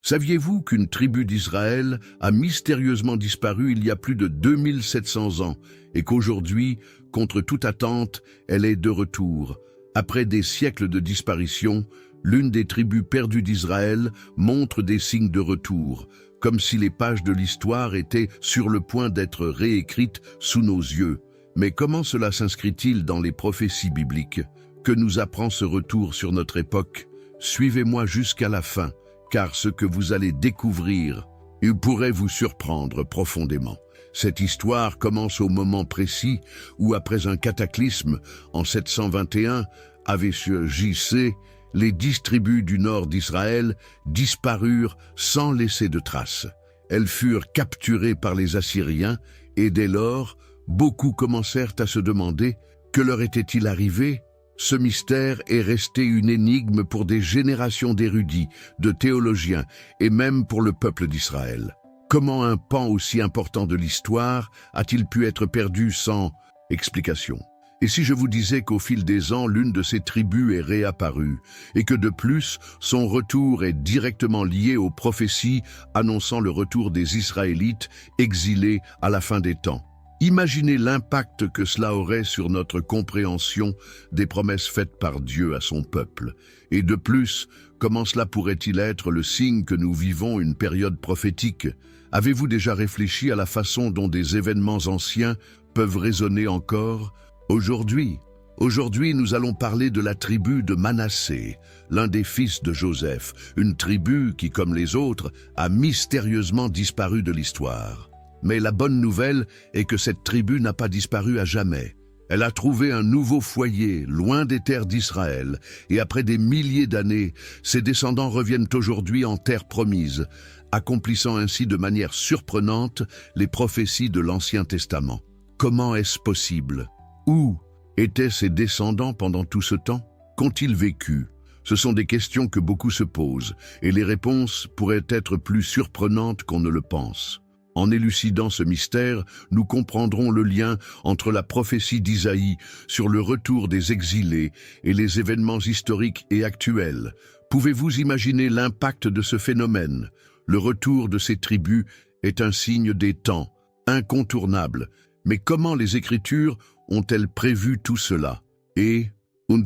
Saviez-vous qu'une tribu d'Israël a mystérieusement disparu il y a plus de 2700 ans et qu'aujourd'hui, contre toute attente, elle est de retour? Après des siècles de disparition, l'une des tribus perdues d'Israël montre des signes de retour, comme si les pages de l'histoire étaient sur le point d'être réécrites sous nos yeux. Mais comment cela s'inscrit-il dans les prophéties bibliques? Que nous apprend ce retour sur notre époque? Suivez-moi jusqu'à la fin, car ce que vous allez découvrir, il pourrait vous surprendre profondément. Cette histoire commence au moment précis où, après un cataclysme, en 721, avec J.C., les 10 tribus du nord d'Israël disparurent sans laisser de traces. Elles furent capturées par les Assyriens et dès lors, beaucoup commencèrent à se demander que leur était-il arrivé. Ce mystère est resté une énigme pour des générations d'érudits, de théologiens et même pour le peuple d'Israël. Comment un pan aussi important de l'histoire a-t-il pu être perdu sans explication? Et si je vous disais qu'au fil des ans, l'une de ces tribus est réapparue, et que de plus, son retour est directement lié aux prophéties annonçant le retour des Israélites exilés à la fin des temps? Imaginez l'impact que cela aurait sur notre compréhension des promesses faites par Dieu à son peuple. Et de plus, comment cela pourrait-il être le signe que nous vivons une période prophétique? Avez-vous déjà réfléchi à la façon dont des événements anciens peuvent résonner encore aujourd'hui? Aujourd'hui, nous allons parler de la tribu de Manassé, l'un des fils de Joseph, une tribu qui, comme les autres, a mystérieusement disparu de l'histoire. Mais la bonne nouvelle est que cette tribu n'a pas disparu à jamais. Elle a trouvé un nouveau foyer, loin des terres d'Israël, et après des milliers d'années, ses descendants reviennent aujourd'hui en terre promise, accomplissant ainsi de manière surprenante les prophéties de l'Ancien Testament. Comment est-ce possible? Où étaient ses descendants pendant tout ce temps? Qu'ont-ils vécu? Ce sont des questions que beaucoup se posent, et les réponses pourraient être plus surprenantes qu'on ne le pense. En élucidant ce mystère, nous comprendrons le lien entre la prophétie d'Isaïe sur le retour des exilés et les événements historiques et actuels. Pouvez-vous imaginer l'impact de ce phénomène? Le retour de ces tribus est un signe des temps, incontournable. Mais comment les Écritures ont-elles prévu tout cela? Et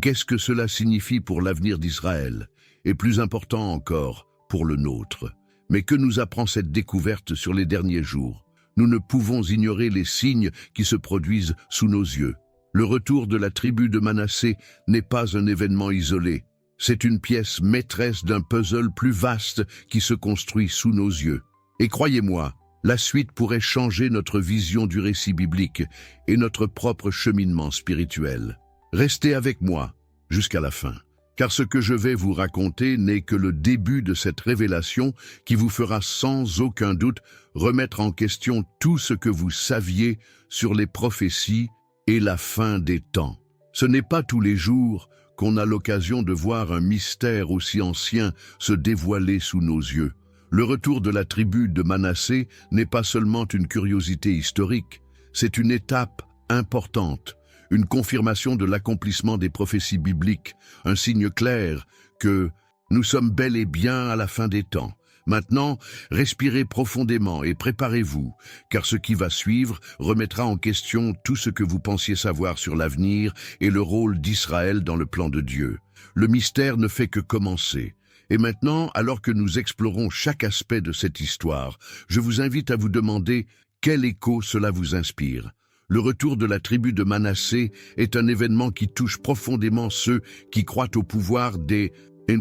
qu'est-ce que cela signifie pour l'avenir d'Israël? Et plus important encore, pour le nôtre. Mais que nous apprend cette découverte sur les derniers jours? Nous ne pouvons ignorer les signes qui se produisent sous nos yeux. Le retour de la tribu de Manassé n'est pas un événement isolé. C'est une pièce maîtresse d'un puzzle plus vaste qui se construit sous nos yeux. Et croyez-moi, la suite pourrait changer notre vision du récit biblique et notre propre cheminement spirituel. Restez avec moi jusqu'à la fin. Car ce que je vais vous raconter n'est que le début de cette révélation qui vous fera sans aucun doute remettre en question tout ce que vous saviez sur les prophéties et la fin des temps. Ce n'est pas tous les jours qu'on a l'occasion de voir un mystère aussi ancien se dévoiler sous nos yeux. Le retour de la tribu de Manassé n'est pas seulement une curiosité historique, c'est une étape importante. Une confirmation de l'accomplissement des prophéties bibliques, un signe clair que nous sommes bel et bien à la fin des temps. Maintenant, respirez profondément et préparez-vous, car ce qui va suivre remettra en question tout ce que vous pensiez savoir sur l'avenir et le rôle d'Israël dans le plan de Dieu. Le mystère ne fait que commencer. Et maintenant, alors que nous explorons chaque aspect de cette histoire, je vous invite à vous demander quel écho cela vous inspire. Le retour de la tribu de Manassé est un événement qui touche profondément ceux qui croient au pouvoir des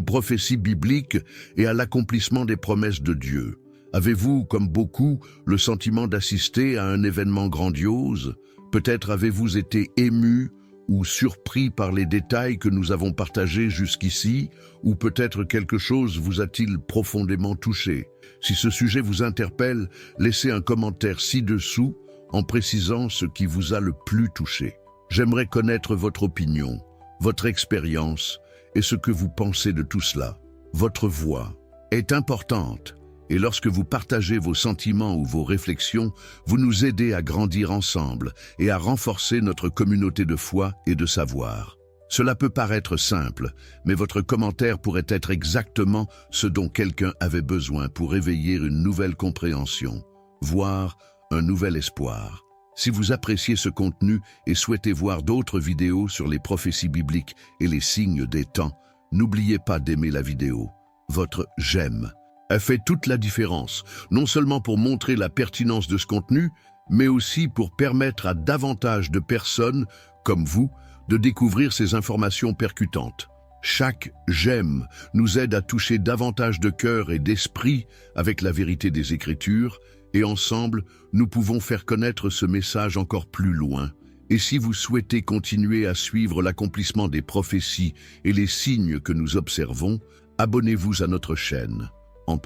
prophéties bibliques et à l'accomplissement des promesses de Dieu. Avez-vous, comme beaucoup, le sentiment d'assister à un événement grandiose? Peut-être avez-vous été ému ou surpris par les détails que nous avons partagés jusqu'ici, ou peut-être quelque chose vous a-t-il profondément touché? Si ce sujet vous interpelle, laissez un commentaire ci-dessous en précisant ce qui vous a le plus touché. J'aimerais connaître votre opinion, votre expérience et ce que vous pensez de tout cela. Votre voix est importante et lorsque vous partagez vos sentiments ou vos réflexions, vous nous aidez à grandir ensemble et à renforcer notre communauté de foi et de savoir. Cela peut paraître simple, mais votre commentaire pourrait être exactement ce dont quelqu'un avait besoin pour éveiller une nouvelle compréhension, voire un nouvel espoir. Si vous appréciez ce contenu et souhaitez voir d'autres vidéos sur les prophéties bibliques et les signes des temps, n'oubliez pas d'aimer la vidéo. Votre « j'aime » a fait toute la différence, non seulement pour montrer la pertinence de ce contenu, mais aussi pour permettre à davantage de personnes, comme vous, de découvrir ces informations percutantes. Chaque « j'aime » nous aide à toucher davantage de cœur et d'esprit avec la vérité des Écritures, et ensemble, nous pouvons faire connaître ce message encore plus loin. Et si vous souhaitez continuer à suivre l'accomplissement des prophéties et les signes que nous observons, abonnez-vous à notre chaîne. En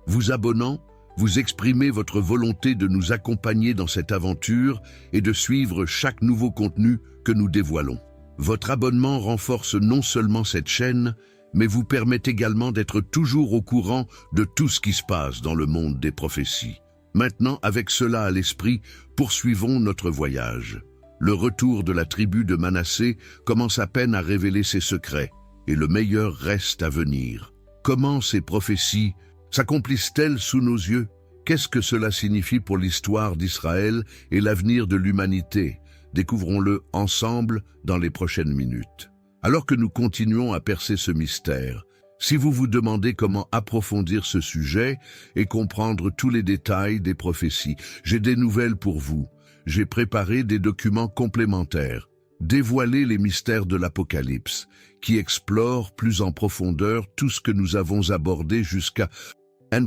vous abonnant, vous exprimez votre volonté de nous accompagner dans cette aventure et de suivre chaque nouveau contenu que nous dévoilons. Votre abonnement renforce non seulement cette chaîne, mais vous permet également d'être toujours au courant de tout ce qui se passe dans le monde des prophéties. Maintenant, avec cela à l'esprit, poursuivons notre voyage. Le retour de la tribu de Manassé commence à peine à révéler ses secrets, et le meilleur reste à venir. Comment ces prophéties s'accomplissent-elles sous nos yeux? Qu'est-ce que cela signifie pour l'histoire d'Israël et l'avenir de l'humanité? Découvrons-le ensemble dans les prochaines minutes. Alors que nous continuons à percer ce mystère, si vous vous demandez comment approfondir ce sujet et comprendre tous les détails des prophéties, j'ai des nouvelles pour vous. J'ai préparé des documents complémentaires. Dévoiler les mystères de l'Apocalypse, qui explorent plus en profondeur tout ce que nous avons abordé jusqu'à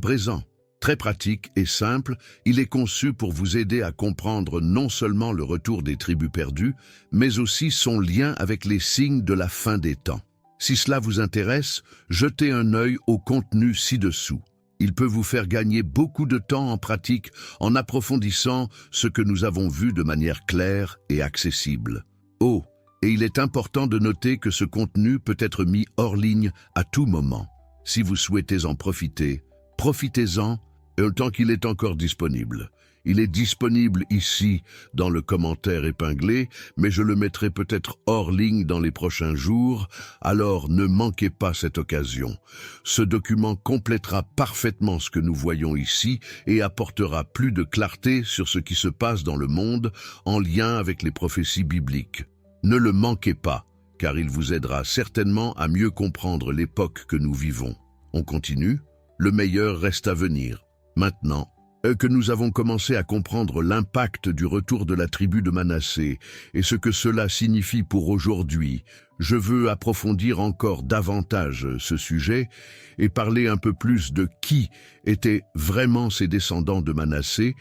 présent. Très pratique et simple, il est conçu pour vous aider à comprendre non seulement le retour des tribus perdues, mais aussi son lien avec les signes de la fin des temps. Si cela vous intéresse, jetez un œil au contenu ci-dessous. Il peut vous faire gagner beaucoup de temps en pratique en approfondissant ce que nous avons vu de manière claire et accessible. Oh, et il est important de noter que ce contenu peut être mis hors ligne à tout moment. Si vous souhaitez en profiter, profitez-en tant qu'il est encore disponible. Il est disponible ici dans le commentaire épinglé, mais je le mettrai peut-être hors ligne dans les prochains jours, alors ne manquez pas cette occasion. Ce document complétera parfaitement ce que nous voyons ici et apportera plus de clarté sur ce qui se passe dans le monde en lien avec les prophéties bibliques. Ne le manquez pas, car il vous aidera certainement à mieux comprendre l'époque que nous vivons. On continue, le meilleur reste à venir. Maintenant que nous avons commencé à comprendre l'impact du retour de la tribu de Manassé et ce que cela signifie pour aujourd'hui, je veux approfondir encore davantage ce sujet et parler un peu plus de qui étaient vraiment ces descendants de Manassé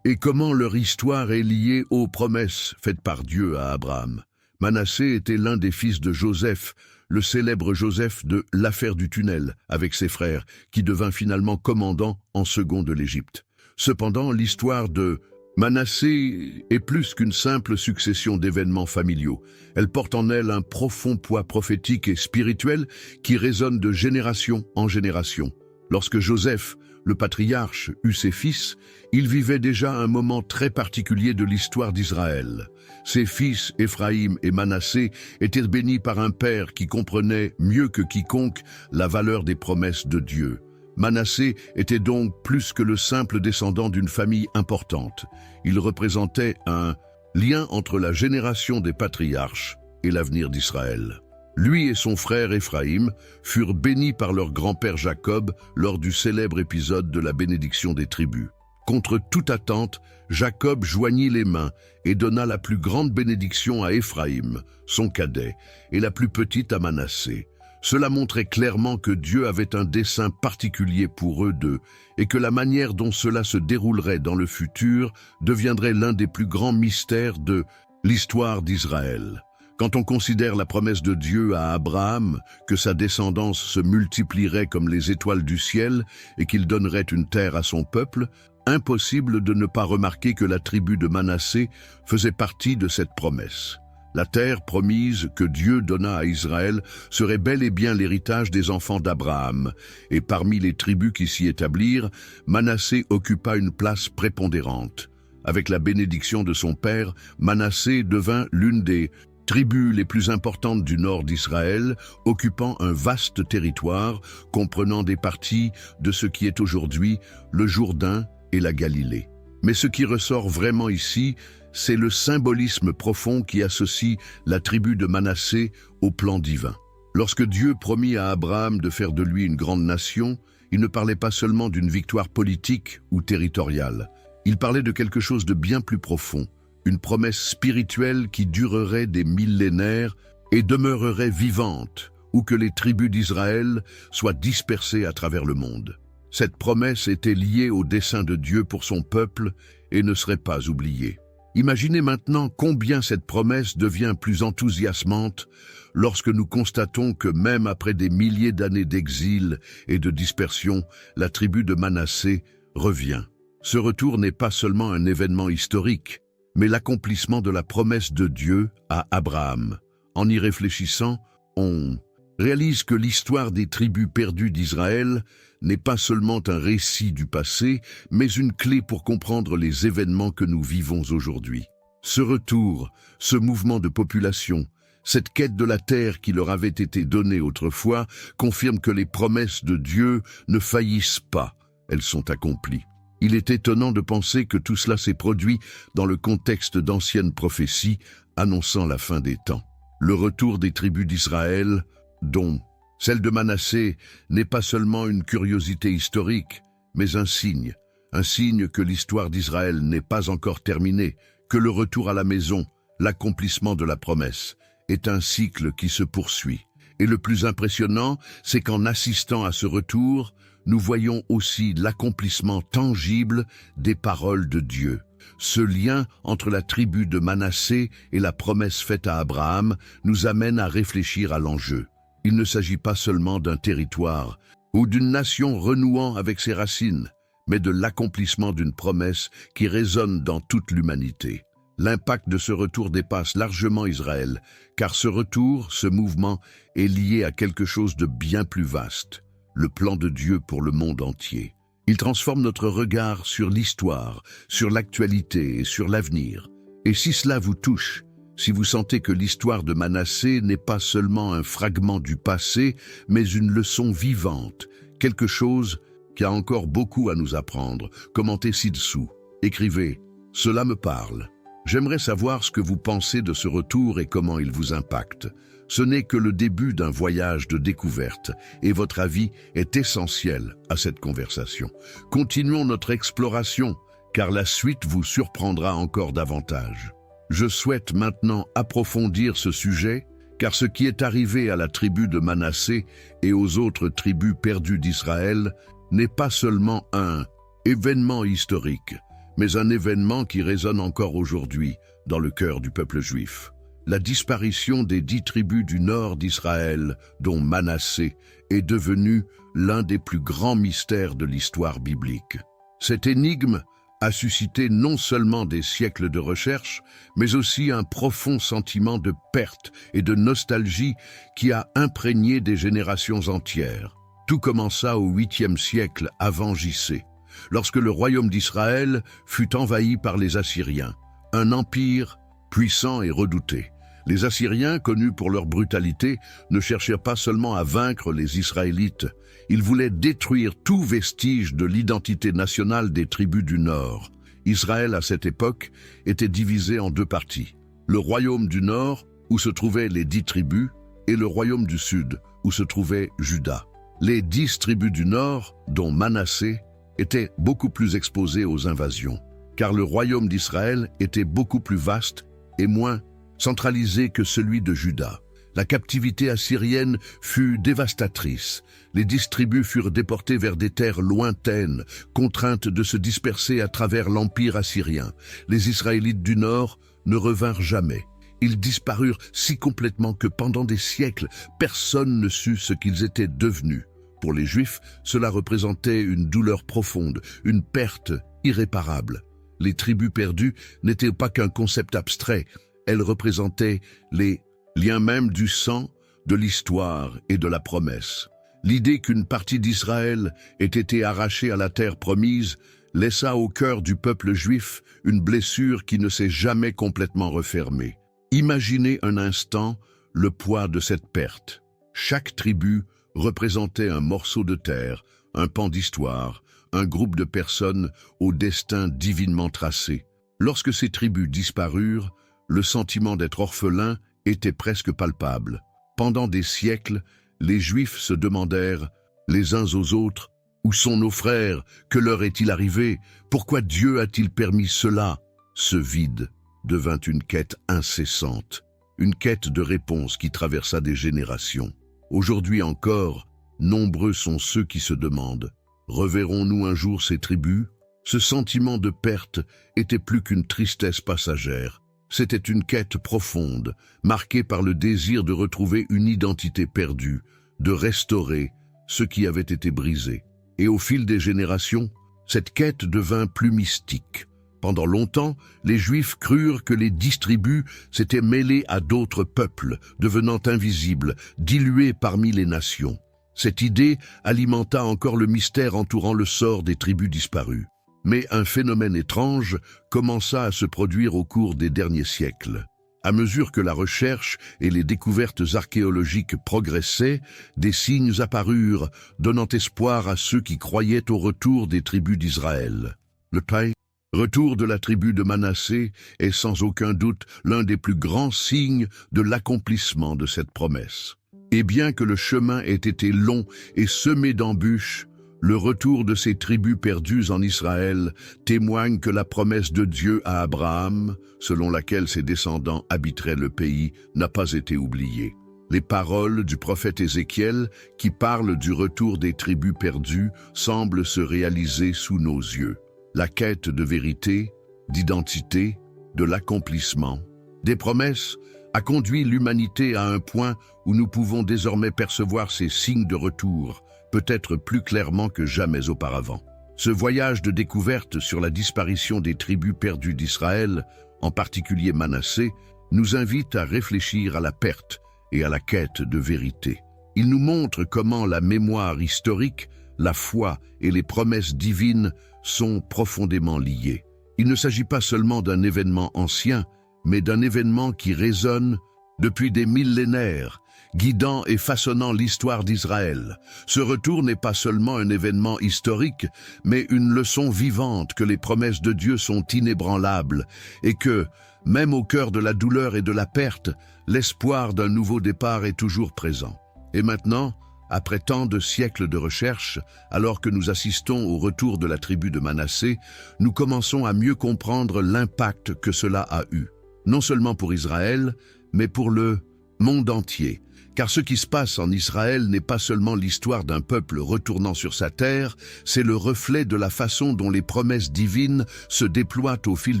et comment leur histoire est liée aux promesses faites par Dieu à Abraham. Manassé était l'un des fils de Joseph, le célèbre Joseph de l'affaire du tunnel avec ses frères, qui devint finalement commandant en second de l'Égypte. Cependant, l'histoire de Manassé est plus qu'une simple succession d'événements familiaux. Elle porte en elle un profond poids prophétique et spirituel qui résonne de génération en génération. Lorsque Joseph, le patriarche, eut ses fils, il vivait déjà un moment très particulier de l'histoire d'Israël. Ses fils, Éphraïm et Manassé, étaient bénis par un père qui comprenait mieux que quiconque la valeur des promesses de Dieu. Manassé était donc plus que le simple descendant d'une famille importante. Il représentait un lien entre la génération des patriarches et l'avenir d'Israël. Lui et son frère Éphraïm furent bénis par leur grand-père Jacob lors du célèbre épisode de la bénédiction des tribus. Contre toute attente, Jacob joignit les mains et donna la plus grande bénédiction à Éphraïm, son cadet, et la plus petite à Manassé. Cela montrait clairement que Dieu avait un dessein particulier pour eux deux et que la manière dont cela se déroulerait dans le futur deviendrait l'un des plus grands mystères de l'histoire d'Israël. Quand on considère la promesse de Dieu à Abraham, que sa descendance se multiplierait comme les étoiles du ciel et qu'il donnerait une terre à son peuple, impossible de ne pas remarquer que la tribu de Manassé faisait partie de cette promesse. La terre promise que Dieu donna à Israël serait bel et bien l'héritage des enfants d'Abraham, et parmi les tribus qui s'y établirent, Manassé occupa une place prépondérante. Avec la bénédiction de son père, Manassé devint l'une des tribus les plus importantes du nord d'Israël, occupant un vaste territoire comprenant des parties de ce qui est aujourd'hui le Jourdain et la Galilée. Mais ce qui ressort vraiment ici, c'est le symbolisme profond qui associe la tribu de Manassé au plan divin. Lorsque Dieu promit à Abraham de faire de lui une grande nation, il ne parlait pas seulement d'une victoire politique ou territoriale. Il parlait de quelque chose de bien plus profond, une promesse spirituelle qui durerait des millénaires et demeurerait vivante, où que les tribus d'Israël soient dispersées à travers le monde. Cette promesse était liée au dessein de Dieu pour son peuple et ne serait pas oubliée. Imaginez maintenant combien cette promesse devient plus enthousiasmante lorsque nous constatons que même après des milliers d'années d'exil et de dispersion, la tribu de Manassé revient. Ce retour n'est pas seulement un événement historique, mais l'accomplissement de la promesse de Dieu à Abraham. En y réfléchissant, on réalise que l'histoire des tribus perdues d'Israël n'est pas seulement un récit du passé, mais une clé pour comprendre les événements que nous vivons aujourd'hui. Ce retour, ce mouvement de population, cette quête de la terre qui leur avait été donnée autrefois, confirme que les promesses de Dieu ne faillissent pas, elles sont accomplies. Il est étonnant de penser que tout cela s'est produit dans le contexte d'anciennes prophéties annonçant la fin des temps. Le retour des tribus d'Israël, dont celle de Manassé, n'est pas seulement une curiosité historique, mais un signe que l'histoire d'Israël n'est pas encore terminée, que le retour à la maison, l'accomplissement de la promesse, est un cycle qui se poursuit. Et le plus impressionnant, c'est qu'en assistant à ce retour, nous voyons aussi l'accomplissement tangible des paroles de Dieu. Ce lien entre la tribu de Manassé et la promesse faite à Abraham nous amène à réfléchir à l'enjeu. Il ne s'agit pas seulement d'un territoire ou d'une nation renouant avec ses racines, mais de l'accomplissement d'une promesse qui résonne dans toute l'humanité. L'impact de ce retour dépasse largement Israël, car ce retour, ce mouvement, est lié à quelque chose de bien plus vaste, le plan de Dieu pour le monde entier. Il transforme notre regard sur l'histoire, sur l'actualité et sur l'avenir. Et si cela vous touche, si vous sentez que l'histoire de Manassé n'est pas seulement un fragment du passé, mais une leçon vivante, quelque chose qui a encore beaucoup à nous apprendre, commentez ci-dessous. Écrivez « Cela me parle ». J'aimerais savoir ce que vous pensez de ce retour et comment il vous impacte. Ce n'est que le début d'un voyage de découverte et votre avis est essentiel à cette conversation. Continuons notre exploration, car la suite vous surprendra encore davantage. Je souhaite maintenant approfondir ce sujet, car ce qui est arrivé à la tribu de Manassé et aux autres tribus perdues d'Israël n'est pas seulement un événement historique, mais un événement qui résonne encore aujourd'hui dans le cœur du peuple juif. La disparition des 10 tribus du nord d'Israël, dont Manassé, est devenue l'un des plus grands mystères de l'histoire biblique. Cette énigme a suscité non seulement des siècles de recherche, mais aussi un profond sentiment de perte et de nostalgie qui a imprégné des générations entières. Tout commença au 8e siècle avant J.C., lorsque le royaume d'Israël fut envahi par les Assyriens, un empire puissant et redouté. Les Assyriens, connus pour leur brutalité, ne cherchèrent pas seulement à vaincre les Israélites, ils voulaient détruire tout vestige de l'identité nationale des tribus du Nord. Israël, à cette époque, était divisé en 2 parties. Le royaume du Nord, où se trouvaient les 10 tribus, et le royaume du Sud, où se trouvait Juda. Les 10 tribus du Nord, dont Manassé, étaient beaucoup plus exposées aux invasions, car le royaume d'Israël était beaucoup plus vaste et moins centralisé que celui de Juda. La captivité assyrienne fut dévastatrice. Les 10 tribus furent déportées vers des terres lointaines, contraintes de se disperser à travers l'empire assyrien. Les Israélites du Nord ne revinrent jamais. Ils disparurent si complètement que pendant des siècles, personne ne sut ce qu'ils étaient devenus. Pour les Juifs, cela représentait une douleur profonde, une perte irréparable. Les tribus perdues n'étaient pas qu'un concept abstrait, elles représentaient les liens même du sang, de l'histoire et de la promesse. L'idée qu'une partie d'Israël ait été arrachée à la terre promise laissa au cœur du peuple juif une blessure qui ne s'est jamais complètement refermée. Imaginez un instant le poids de cette perte. Chaque tribu représentait un morceau de terre, un pan d'histoire, un groupe de personnes au destin divinement tracé. Lorsque ces tribus disparurent, le sentiment d'être orphelin était presque palpable. Pendant des siècles, les Juifs se demandèrent, les uns aux autres, « Où sont nos frères? Que leur est-il arrivé? Pourquoi Dieu a-t-il permis cela ?» Ce vide devint une quête incessante, une quête de réponse qui traversa des générations. Aujourd'hui encore, nombreux sont ceux qui se demandent « Reverrons-nous un jour ces tribus ?» Ce sentiment de perte était plus qu'une tristesse passagère. C'était une quête profonde, marquée par le désir de retrouver une identité perdue, de restaurer ce qui avait été brisé. Et au fil des générations, cette quête devint plus mystique. Pendant longtemps, les Juifs crurent que les 10 tribus s'étaient mêlés à d'autres peuples, devenant invisibles, dilués parmi les nations. Cette idée alimenta encore le mystère entourant le sort des tribus disparues. Mais un phénomène étrange commença à se produire au cours des derniers siècles. À mesure que la recherche et les découvertes archéologiques progressaient, des signes apparurent, donnant espoir à ceux qui croyaient au retour des tribus d'Israël. Le retour de la tribu de Manassé est sans aucun doute l'un des plus grands signes de l'accomplissement de cette promesse. Et bien que le chemin ait été long et semé d'embûches, le retour de ces tribus perdues en Israël témoigne que la promesse de Dieu à Abraham, selon laquelle ses descendants habiteraient le pays, n'a pas été oubliée. Les paroles du prophète Ézéchiel, qui parlent du retour des tribus perdues, semblent se réaliser sous nos yeux. La quête de vérité, d'identité, de l'accomplissement, des promesses, a conduit l'humanité à un point où nous pouvons désormais percevoir ces signes de retour, peut-être plus clairement que jamais auparavant. Ce voyage de découverte sur la disparition des tribus perdues d'Israël, en particulier Manassé, nous invite à réfléchir à la perte et à la quête de vérité. Il nous montre comment la mémoire historique, la foi et les promesses divines sont profondément liées. Il ne s'agit pas seulement d'un événement ancien, mais d'un événement qui résonne depuis des millénaires, guidant et façonnant l'histoire d'Israël. Ce retour n'est pas seulement un événement historique, mais une leçon vivante que les promesses de Dieu sont inébranlables et que, même au cœur de la douleur et de la perte, l'espoir d'un nouveau départ est toujours présent. Et maintenant, après tant de siècles de recherche, alors que nous assistons au retour de la tribu de Manassé, nous commençons à mieux comprendre l'impact que cela a eu, non seulement pour Israël, mais pour le monde entier. Car ce qui se passe en Israël n'est pas seulement l'histoire d'un peuple retournant sur sa terre, c'est le reflet de la façon dont les promesses divines se déploient au fil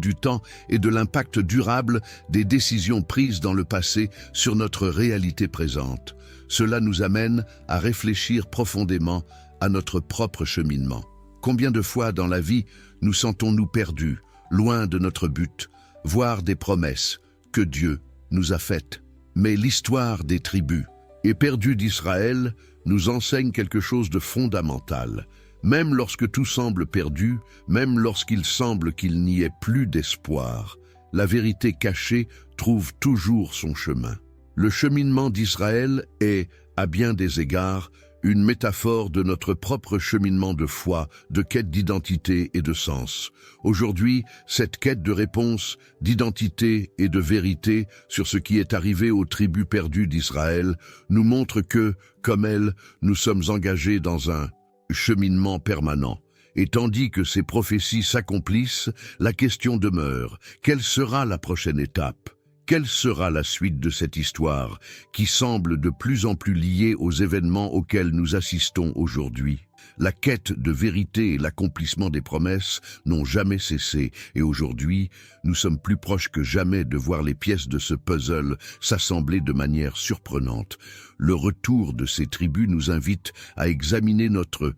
du temps et de l'impact durable des décisions prises dans le passé sur notre réalité présente. Cela nous amène à réfléchir profondément à notre propre cheminement. Combien de fois dans la vie nous sentons-nous perdus, loin de notre but, voire des promesses que Dieu nous a faites? Mais l'histoire des tribus et perdues d'Israël nous enseigne quelque chose de fondamental. Même lorsque tout semble perdu, même lorsqu'il semble qu'il n'y ait plus d'espoir, la vérité cachée trouve toujours son chemin. Le cheminement d'Israël est, à bien des égards, une métaphore de notre propre cheminement de foi, de quête d'identité et de sens. Aujourd'hui, cette quête de réponse, d'identité et de vérité sur ce qui est arrivé aux tribus perdues d'Israël nous montre que, comme elles, nous sommes engagés dans un cheminement permanent. Et tandis que ces prophéties s'accomplissent, la question demeure: quelle sera la prochaine étape ? Quelle sera la suite de cette histoire, qui semble de plus en plus liée aux événements auxquels nous assistons aujourd'hui? La quête de vérité et l'accomplissement des promesses n'ont jamais cessé, et aujourd'hui, nous sommes plus proches que jamais de voir les pièces de ce puzzle s'assembler de manière surprenante. Le retour de ces tribus nous invite à examiner notre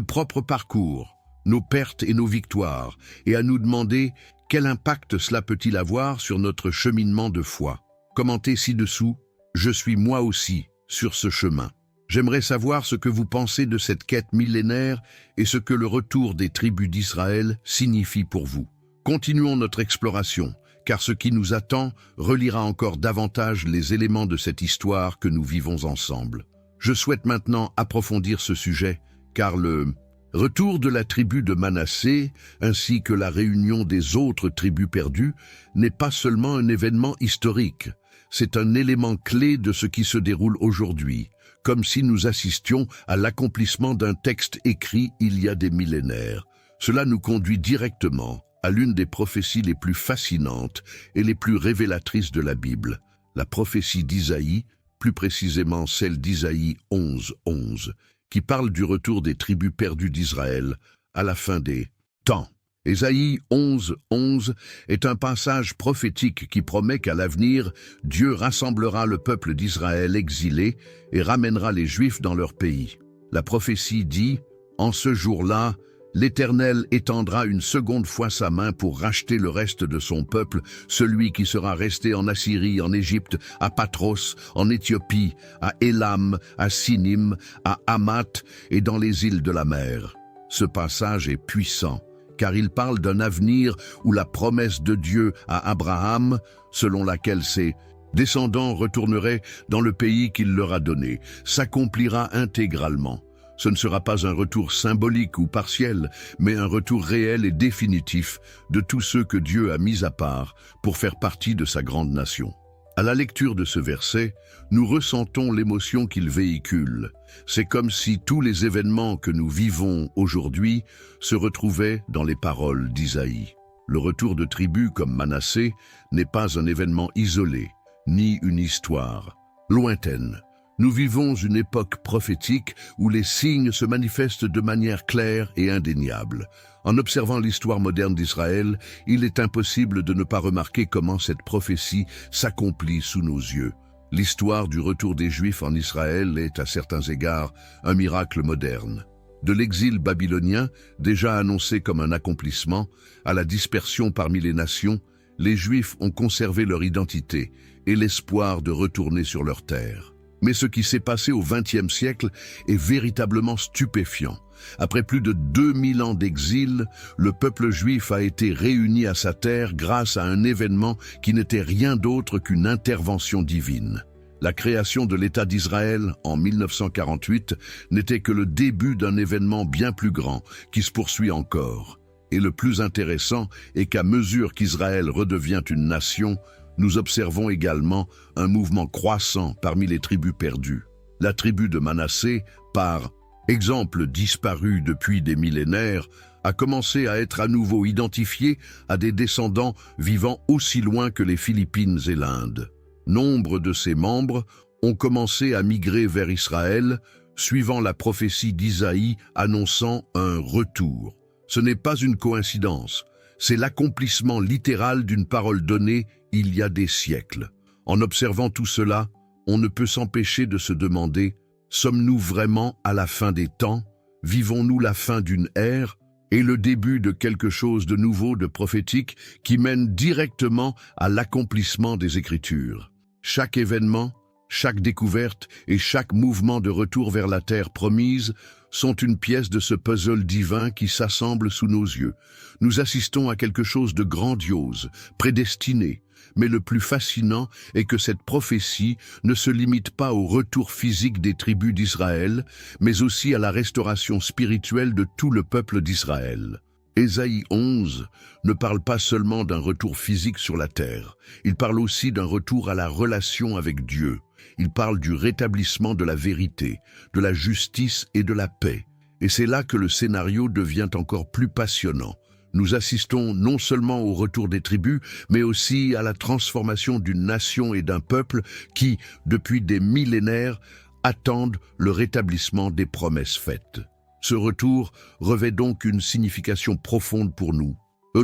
propre parcours, nos pertes et nos victoires, et à nous demander quel impact cela peut-il avoir sur notre cheminement de foi. Commentez ci-dessous, je suis moi aussi sur ce chemin. J'aimerais savoir ce que vous pensez de cette quête millénaire et ce que le retour des tribus d'Israël signifie pour vous. Continuons notre exploration, car ce qui nous attend reliera encore davantage les éléments de cette histoire que nous vivons ensemble. Je souhaite maintenant approfondir ce sujet, car le retour de la tribu de Manassé, ainsi que la réunion des autres tribus perdues, n'est pas seulement un événement historique, c'est un élément clé de ce qui se déroule aujourd'hui, comme si nous assistions à l'accomplissement d'un texte écrit il y a des millénaires. Cela nous conduit directement à l'une des prophéties les plus fascinantes et les plus révélatrices de la Bible, la prophétie d'Isaïe, plus précisément celle d'Isaïe 11:11, qui parle du retour des tribus perdues d'Israël à la fin des temps. Ésaïe 11:11 est un passage prophétique qui promet qu'à l'avenir, Dieu rassemblera le peuple d'Israël exilé et ramènera les Juifs dans leur pays. La prophétie dit « En ce jour-là, l'Éternel étendra une seconde fois sa main pour racheter le reste de son peuple, celui qui sera resté en Assyrie, en Égypte, à Patros, en Éthiopie, à Élam, à Sinim, à Hamath et dans les îles de la mer. » Ce passage est puissant, car il parle d'un avenir où la promesse de Dieu à Abraham, selon laquelle ses descendants retourneraient dans le pays qu'il leur a donné, s'accomplira intégralement. Ce ne sera pas un retour symbolique ou partiel, mais un retour réel et définitif de tous ceux que Dieu a mis à part pour faire partie de sa grande nation. À la lecture de ce verset, nous ressentons l'émotion qu'il véhicule. C'est comme si tous les événements que nous vivons aujourd'hui se retrouvaient dans les paroles d'Isaïe. Le retour de tribus comme Manassé n'est pas un événement isolé, ni une histoire lointaine. Nous vivons une époque prophétique où les signes se manifestent de manière claire et indéniable. En observant l'histoire moderne d'Israël, il est impossible de ne pas remarquer comment cette prophétie s'accomplit sous nos yeux. L'histoire du retour des Juifs en Israël est, à certains égards, un miracle moderne. De l'exil babylonien, déjà annoncé comme un accomplissement, à la dispersion parmi les nations, les Juifs ont conservé leur identité et l'espoir de retourner sur leur terre. Mais ce qui s'est passé au XXe siècle est véritablement stupéfiant. Après plus de 2000 ans d'exil, le peuple juif a été réuni à sa terre grâce à un événement qui n'était rien d'autre qu'une intervention divine. La création de l'État d'Israël en 1948 n'était que le début d'un événement bien plus grand qui se poursuit encore. Et le plus intéressant est qu'à mesure qu'Israël redevient une nation, nous observons également un mouvement croissant parmi les tribus perdues. La tribu de Manassé, par exemple disparue depuis des millénaires, a commencé à être à nouveau identifiée à des descendants vivant aussi loin que les Philippines et l'Inde. Nombre de ses membres ont commencé à migrer vers Israël, suivant la prophétie d'Isaïe annonçant un retour. Ce n'est pas une coïncidence, c'est l'accomplissement littéral d'une parole donnée il y a des siècles. En observant tout cela, on ne peut s'empêcher de se demander, sommes-nous vraiment à la fin des temps? Vivons-nous la fin d'une ère et le début de quelque chose de nouveau, de prophétique, qui mène directement à l'accomplissement des Écritures? Chaque événement, chaque découverte et chaque mouvement de retour vers la terre promise sont une pièce de ce puzzle divin qui s'assemble sous nos yeux. Nous assistons à quelque chose de grandiose, prédestiné. Mais le plus fascinant est que cette prophétie ne se limite pas au retour physique des tribus d'Israël, mais aussi à la restauration spirituelle de tout le peuple d'Israël. Ésaïe 11 ne parle pas seulement d'un retour physique sur la terre, il parle aussi d'un retour à la relation avec Dieu. Il parle du rétablissement de la vérité, de la justice et de la paix. Et c'est là que le scénario devient encore plus passionnant. Nous assistons non seulement au retour des tribus, mais aussi à la transformation d'une nation et d'un peuple qui, depuis des millénaires, attendent le rétablissement des promesses faites. Ce retour revêt donc une signification profonde pour nous,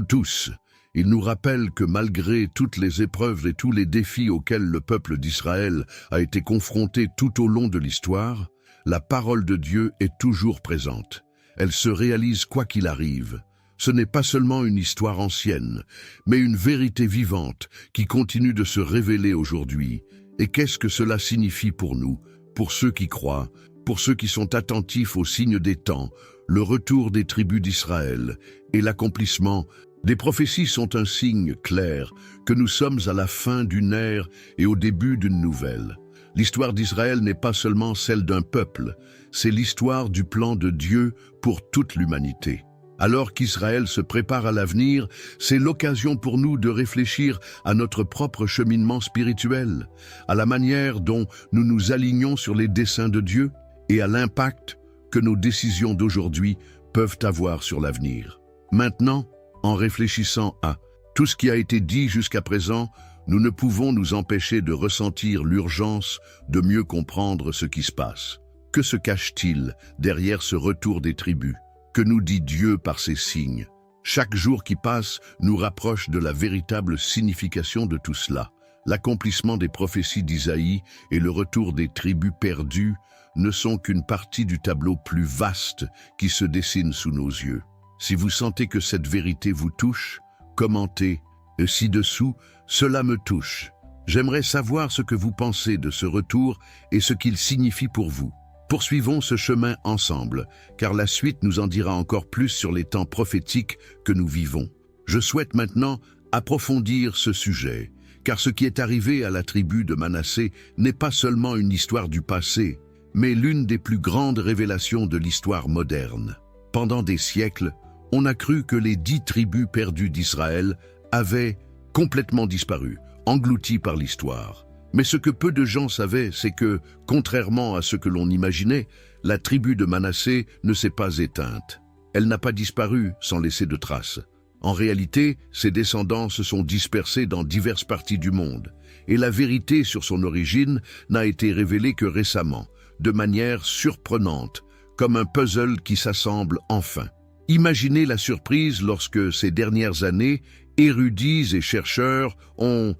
tous. Il nous rappelle que malgré toutes les épreuves et tous les défis auxquels le peuple d'Israël a été confronté tout au long de l'histoire, la parole de Dieu est toujours présente. Elle se réalise quoi qu'il arrive. Ce n'est pas seulement une histoire ancienne, mais une vérité vivante qui continue de se révéler aujourd'hui. Et qu'est-ce que cela signifie pour nous, pour ceux qui croient, pour ceux qui sont attentifs aux signes des temps, le retour des tribus d'Israël et l'accomplissement Des prophéties sont un signe clair que nous sommes à la fin d'une ère et au début d'une nouvelle. L'histoire d'Israël n'est pas seulement celle d'un peuple, c'est l'histoire du plan de Dieu pour toute l'humanité. Alors qu'Israël se prépare à l'avenir, c'est l'occasion pour nous de réfléchir à notre propre cheminement spirituel, à la manière dont nous nous alignons sur les desseins de Dieu et à l'impact que nos décisions d'aujourd'hui peuvent avoir sur l'avenir. Maintenant, en réfléchissant à tout ce qui a été dit jusqu'à présent, nous ne pouvons nous empêcher de ressentir l'urgence de mieux comprendre ce qui se passe. Que se cache-t-il derrière ce retour des tribus? Que nous dit Dieu par ces signes? Chaque jour qui passe nous rapproche de la véritable signification de tout cela. L'accomplissement des prophéties d'Isaïe et le retour des tribus perdues ne sont qu'une partie du tableau plus vaste qui se dessine sous nos yeux. Si vous sentez que cette vérité vous touche, commentez ci-dessous, cela me touche. J'aimerais savoir ce que vous pensez de ce retour et ce qu'il signifie pour vous. Poursuivons ce chemin ensemble, car la suite nous en dira encore plus sur les temps prophétiques que nous vivons. Je souhaite maintenant approfondir ce sujet, car ce qui est arrivé à la tribu de Manassé n'est pas seulement une histoire du passé, mais l'une des plus grandes révélations de l'histoire moderne. Pendant des siècles, on a cru que les 10 tribus perdues d'Israël avaient complètement disparu, englouties par l'histoire. Mais ce que peu de gens savaient, c'est que, contrairement à ce que l'on imaginait, la tribu de Manassé ne s'est pas éteinte. Elle n'a pas disparu sans laisser de traces. En réalité, ses descendants se sont dispersés dans diverses parties du monde, et la vérité sur son origine n'a été révélée que récemment, de manière surprenante, comme un puzzle qui s'assemble enfin. Imaginez la surprise lorsque, ces dernières années, érudits et chercheurs ont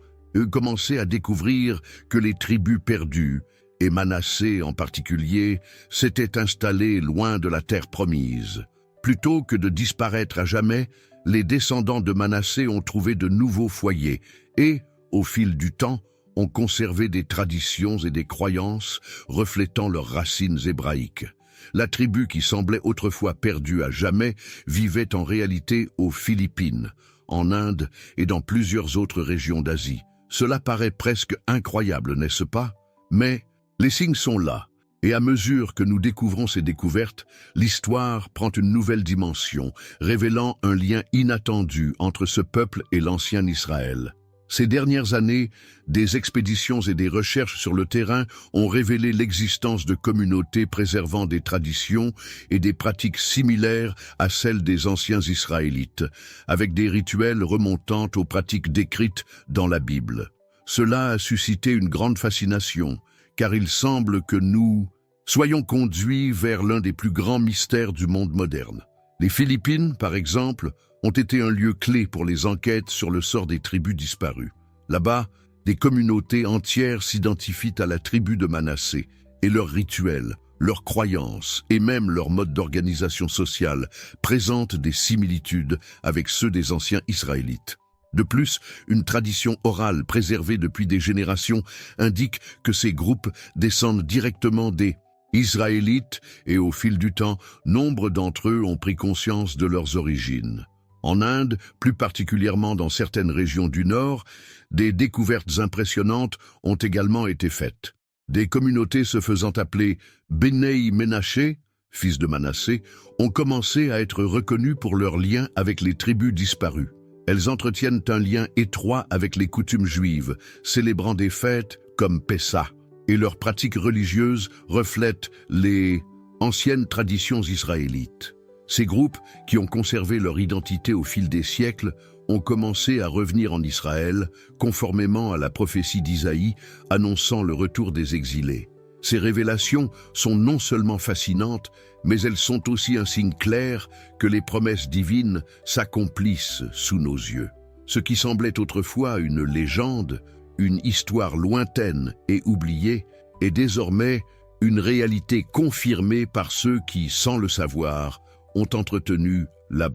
commencé à découvrir que les tribus perdues, et Manassé en particulier, s'étaient installées loin de la terre promise. Plutôt que de disparaître à jamais, les descendants de Manassé ont trouvé de nouveaux foyers et, au fil du temps, ont conservé des traditions et des croyances reflétant leurs racines hébraïques. La tribu qui semblait autrefois perdue à jamais vivait en réalité aux Philippines, en Inde et dans plusieurs autres régions d'Asie. Cela paraît presque incroyable, n'est-ce pas? Mais les signes sont là, et à mesure que nous découvrons ces découvertes, l'histoire prend une nouvelle dimension, révélant un lien inattendu entre ce peuple et l'ancien Israël. Ces dernières années, des expéditions et des recherches sur le terrain ont révélé l'existence de communautés préservant des traditions et des pratiques similaires à celles des anciens Israélites, avec des rituels remontant aux pratiques décrites dans la Bible. Cela a suscité une grande fascination, car il semble que nous soyons conduits vers l'un des plus grands mystères du monde moderne. Les Philippines, par exemple, ont été un lieu clé pour les enquêtes sur le sort des tribus disparues. Là-bas, des communautés entières s'identifient à la tribu de Manassé, et leurs rituels, leurs croyances et même leur mode d'organisation sociale présentent des similitudes avec ceux des anciens Israélites. De plus, une tradition orale préservée depuis des générations indique que ces groupes descendent directement des Israélites et au fil du temps, nombre d'entre eux ont pris conscience de leurs origines. En Inde, plus particulièrement dans certaines régions du Nord, des découvertes impressionnantes ont également été faites. Des communautés se faisant appeler Bénei Ménaché, fils de Manassé, ont commencé à être reconnues pour leur lien avec les tribus disparues. Elles entretiennent un lien étroit avec les coutumes juives, célébrant des fêtes comme Pessah, et leurs pratiques religieuses reflètent les anciennes traditions israélites. Ces groupes, qui ont conservé leur identité au fil des siècles, ont commencé à revenir en Israël, conformément à la prophétie d'Isaïe annonçant le retour des exilés. Ces révélations sont non seulement fascinantes, mais elles sont aussi un signe clair que les promesses divines s'accomplissent sous nos yeux. Ce qui semblait autrefois une légende, une histoire lointaine et oubliée, est désormais une réalité confirmée par ceux qui, sans le savoir, ont entretenu la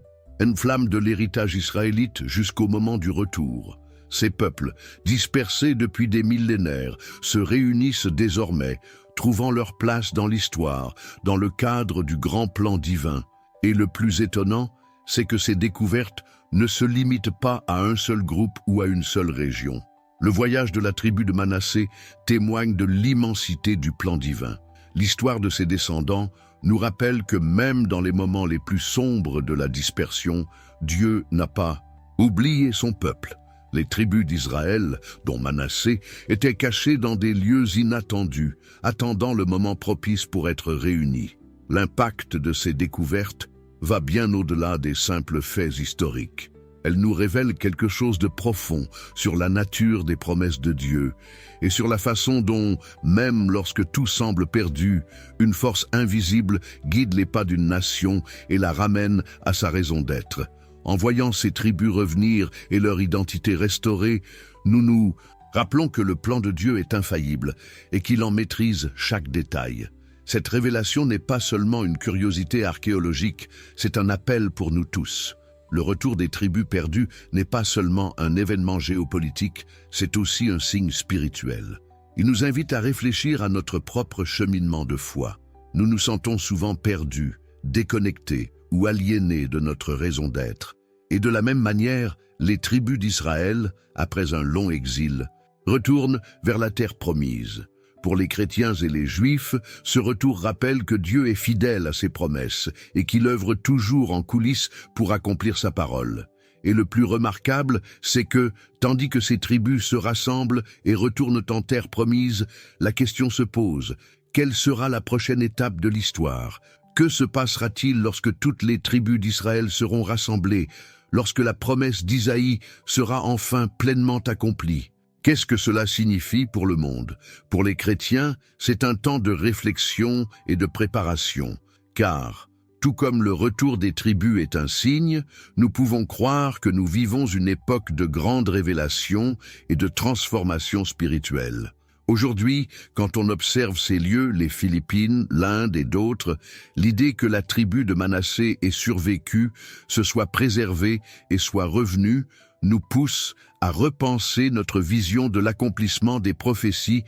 flamme de l'héritage israélite jusqu'au moment du retour. Ces peuples, dispersés depuis des millénaires, se réunissent désormais, trouvant leur place dans l'histoire, dans le cadre du grand plan divin. Et le plus étonnant, c'est que ces découvertes ne se limitent pas à un seul groupe ou à une seule région. Le voyage de la tribu de Manassé témoigne de l'immensité du plan divin. L'histoire de ses descendants nous rappelle que même dans les moments les plus sombres de la dispersion, Dieu n'a pas oublié son peuple. Les tribus d'Israël, dont Manassé, étaient cachées dans des lieux inattendus, attendant le moment propice pour être réunies. L'impact de ces découvertes va bien au-delà des simples faits historiques. Elle nous révèle quelque chose de profond sur la nature des promesses de Dieu et sur la façon dont, même lorsque tout semble perdu, une force invisible guide les pas d'une nation et la ramène à sa raison d'être. En voyant ces tribus revenir et leur identité restaurée, nous nous rappelons que le plan de Dieu est infaillible et qu'il en maîtrise chaque détail. Cette révélation n'est pas seulement une curiosité archéologique, c'est un appel pour nous tous. Le retour des tribus perdues n'est pas seulement un événement géopolitique, c'est aussi un signe spirituel. Il nous invite à réfléchir à notre propre cheminement de foi. Nous nous sentons souvent perdus, déconnectés ou aliénés de notre raison d'être. Et de la même manière, les tribus d'Israël, après un long exil, retournent vers la terre promise. Pour les chrétiens et les juifs, ce retour rappelle que Dieu est fidèle à ses promesses et qu'il œuvre toujours en coulisses pour accomplir sa parole. Et le plus remarquable, c'est que, tandis que ces tribus se rassemblent et retournent en terre promise, la question se pose: quelle sera la prochaine étape de l'histoire? Que se passera-t-il lorsque toutes les tribus d'Israël seront rassemblées, lorsque la promesse d'Isaïe sera enfin pleinement accomplie? Qu'est-ce que cela signifie pour le monde? Pour les chrétiens, c'est un temps de réflexion et de préparation, car, tout comme le retour des tribus est un signe, nous pouvons croire que nous vivons une époque de grande révélation et de transformation spirituelle. Aujourd'hui, quand on observe ces lieux, les Philippines, l'Inde et d'autres, l'idée que la tribu de Manassé ait survécu, se soit préservée et soit revenue, nous pousse à repenser notre vision de l'accomplissement des prophéties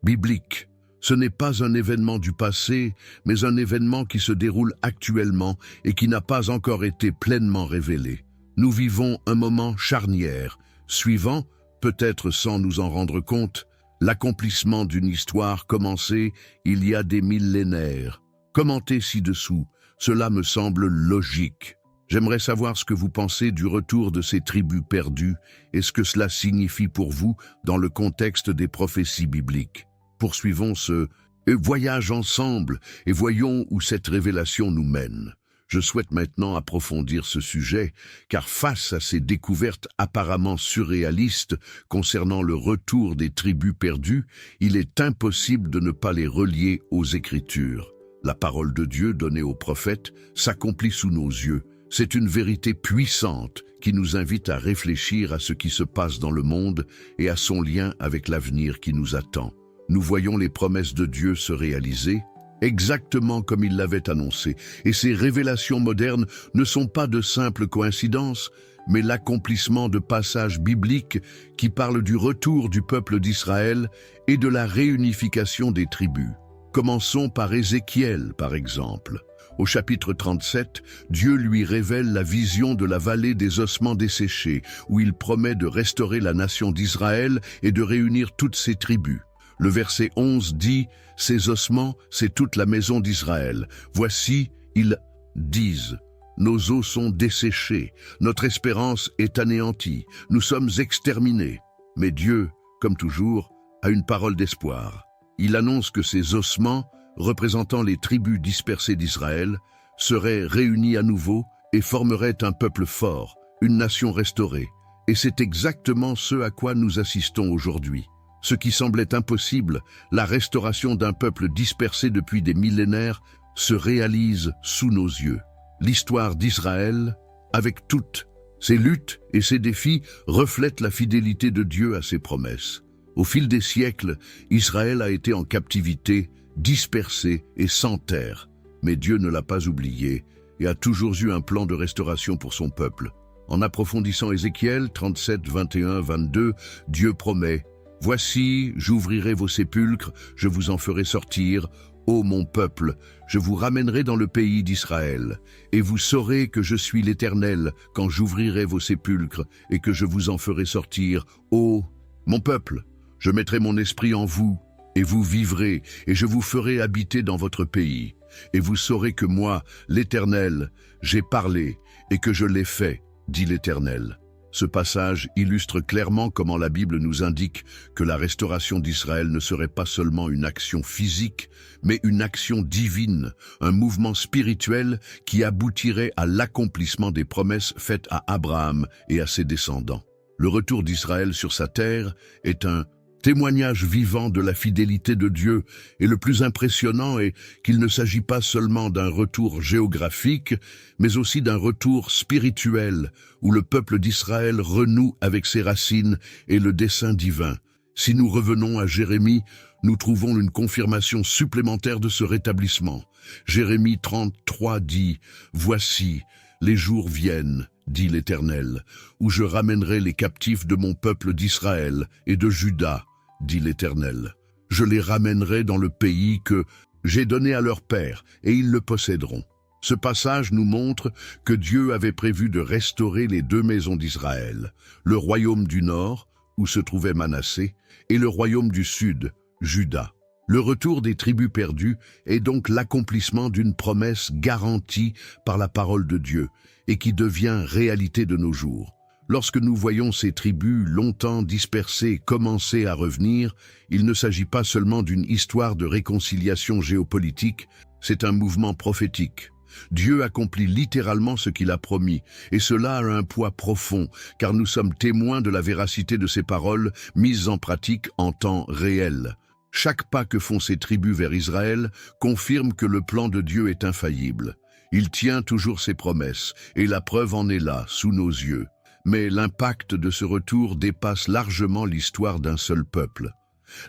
bibliques. Ce n'est pas un événement du passé, mais un événement qui se déroule actuellement et qui n'a pas encore été pleinement révélé. Nous vivons un moment charnière, suivant, peut-être sans nous en rendre compte, l'accomplissement d'une histoire commencée il y a des millénaires. Commentez ci-dessous, cela me semble logique. J'aimerais savoir ce que vous pensez du retour de ces tribus perdues et ce que cela signifie pour vous dans le contexte des prophéties bibliques. Poursuivons ce voyage ensemble et voyons où cette révélation nous mène. Je souhaite maintenant approfondir ce sujet, car face à ces découvertes apparemment surréalistes concernant le retour des tribus perdues, il est impossible de ne pas les relier aux Écritures. La parole de Dieu donnée aux prophètes s'accomplit sous nos yeux. C'est une vérité puissante qui nous invite à réfléchir à ce qui se passe dans le monde et à son lien avec l'avenir qui nous attend. Nous voyons les promesses de Dieu se réaliser, exactement comme il l'avait annoncé, et ces révélations modernes ne sont pas de simples coïncidences, mais l'accomplissement de passages bibliques qui parlent du retour du peuple d'Israël et de la réunification des tribus. Commençons par Ézéchiel, par exemple. Au chapitre 37, Dieu lui révèle la vision de la vallée des ossements desséchés, où il promet de restaurer la nation d'Israël et de réunir toutes ses tribus. Le verset 11 dit « Ces ossements, c'est toute la maison d'Israël. Voici, ils disent, nos os sont desséchés, notre espérance est anéantie, nous sommes exterminés. » Mais Dieu, comme toujours, a une parole d'espoir. Il annonce que ces ossements, représentant les tribus dispersées d'Israël, seraient réunis à nouveau et formeraient un peuple fort, une nation restaurée. Et c'est exactement ce à quoi nous assistons aujourd'hui. Ce qui semblait impossible, la restauration d'un peuple dispersé depuis des millénaires, se réalise sous nos yeux. L'histoire d'Israël, avec toutes ses luttes et ses défis, reflète la fidélité de Dieu à ses promesses. Au fil des siècles, Israël a été en captivité, dispersé et sans terre. Mais Dieu ne l'a pas oublié et a toujours eu un plan de restauration pour son peuple. En approfondissant Ézéchiel 37, 21, 22, Dieu promet « Voici, j'ouvrirai vos sépulcres, je vous en ferai sortir, Ô mon peuple, je vous ramènerai dans le pays d'Israël, et vous saurez que je suis l'Éternel quand j'ouvrirai vos sépulcres et que je vous en ferai sortir. Ô mon peuple, je mettrai mon esprit en vous, et vous vivrez, et je vous ferai habiter dans votre pays. Et vous saurez que moi, l'Éternel, j'ai parlé, et que je l'ai fait, dit l'Éternel. Ce passage illustre clairement comment la Bible nous indique que la restauration d'Israël ne serait pas seulement une action physique, mais une action divine, un mouvement spirituel qui aboutirait à l'accomplissement des promesses faites à Abraham et à ses descendants. Le retour d'Israël sur sa terre est un témoignage vivant de la fidélité de Dieu, et le plus impressionnant est qu'il ne s'agit pas seulement d'un retour géographique, mais aussi d'un retour spirituel, où le peuple d'Israël renoue avec ses racines et le dessein divin. Si nous revenons à Jérémie, nous trouvons une confirmation supplémentaire de ce rétablissement. Jérémie 33 dit « Voici, les jours viennent, dit l'Éternel, où je ramènerai les captifs de mon peuple d'Israël et de Juda, dit l'Éternel. Je les ramènerai dans le pays que j'ai donné à leur père, et ils le posséderont. » Ce passage nous montre que Dieu avait prévu de restaurer les deux maisons d'Israël, le royaume du nord, où se trouvait Manassé, et le royaume du sud, Juda. Le retour des tribus perdues est donc l'accomplissement d'une promesse garantie par la parole de Dieu, et qui devient réalité de nos jours. Lorsque nous voyons ces tribus longtemps dispersées commencer à revenir, il ne s'agit pas seulement d'une histoire de réconciliation géopolitique, c'est un mouvement prophétique. Dieu accomplit littéralement ce qu'il a promis, et cela a un poids profond, car nous sommes témoins de la véracité de ces paroles mises en pratique en temps réel. Chaque pas que font ces tribus vers Israël confirme que le plan de Dieu est infaillible. Il tient toujours ses promesses, et la preuve en est là, sous nos yeux. Mais l'impact de ce retour dépasse largement l'histoire d'un seul peuple.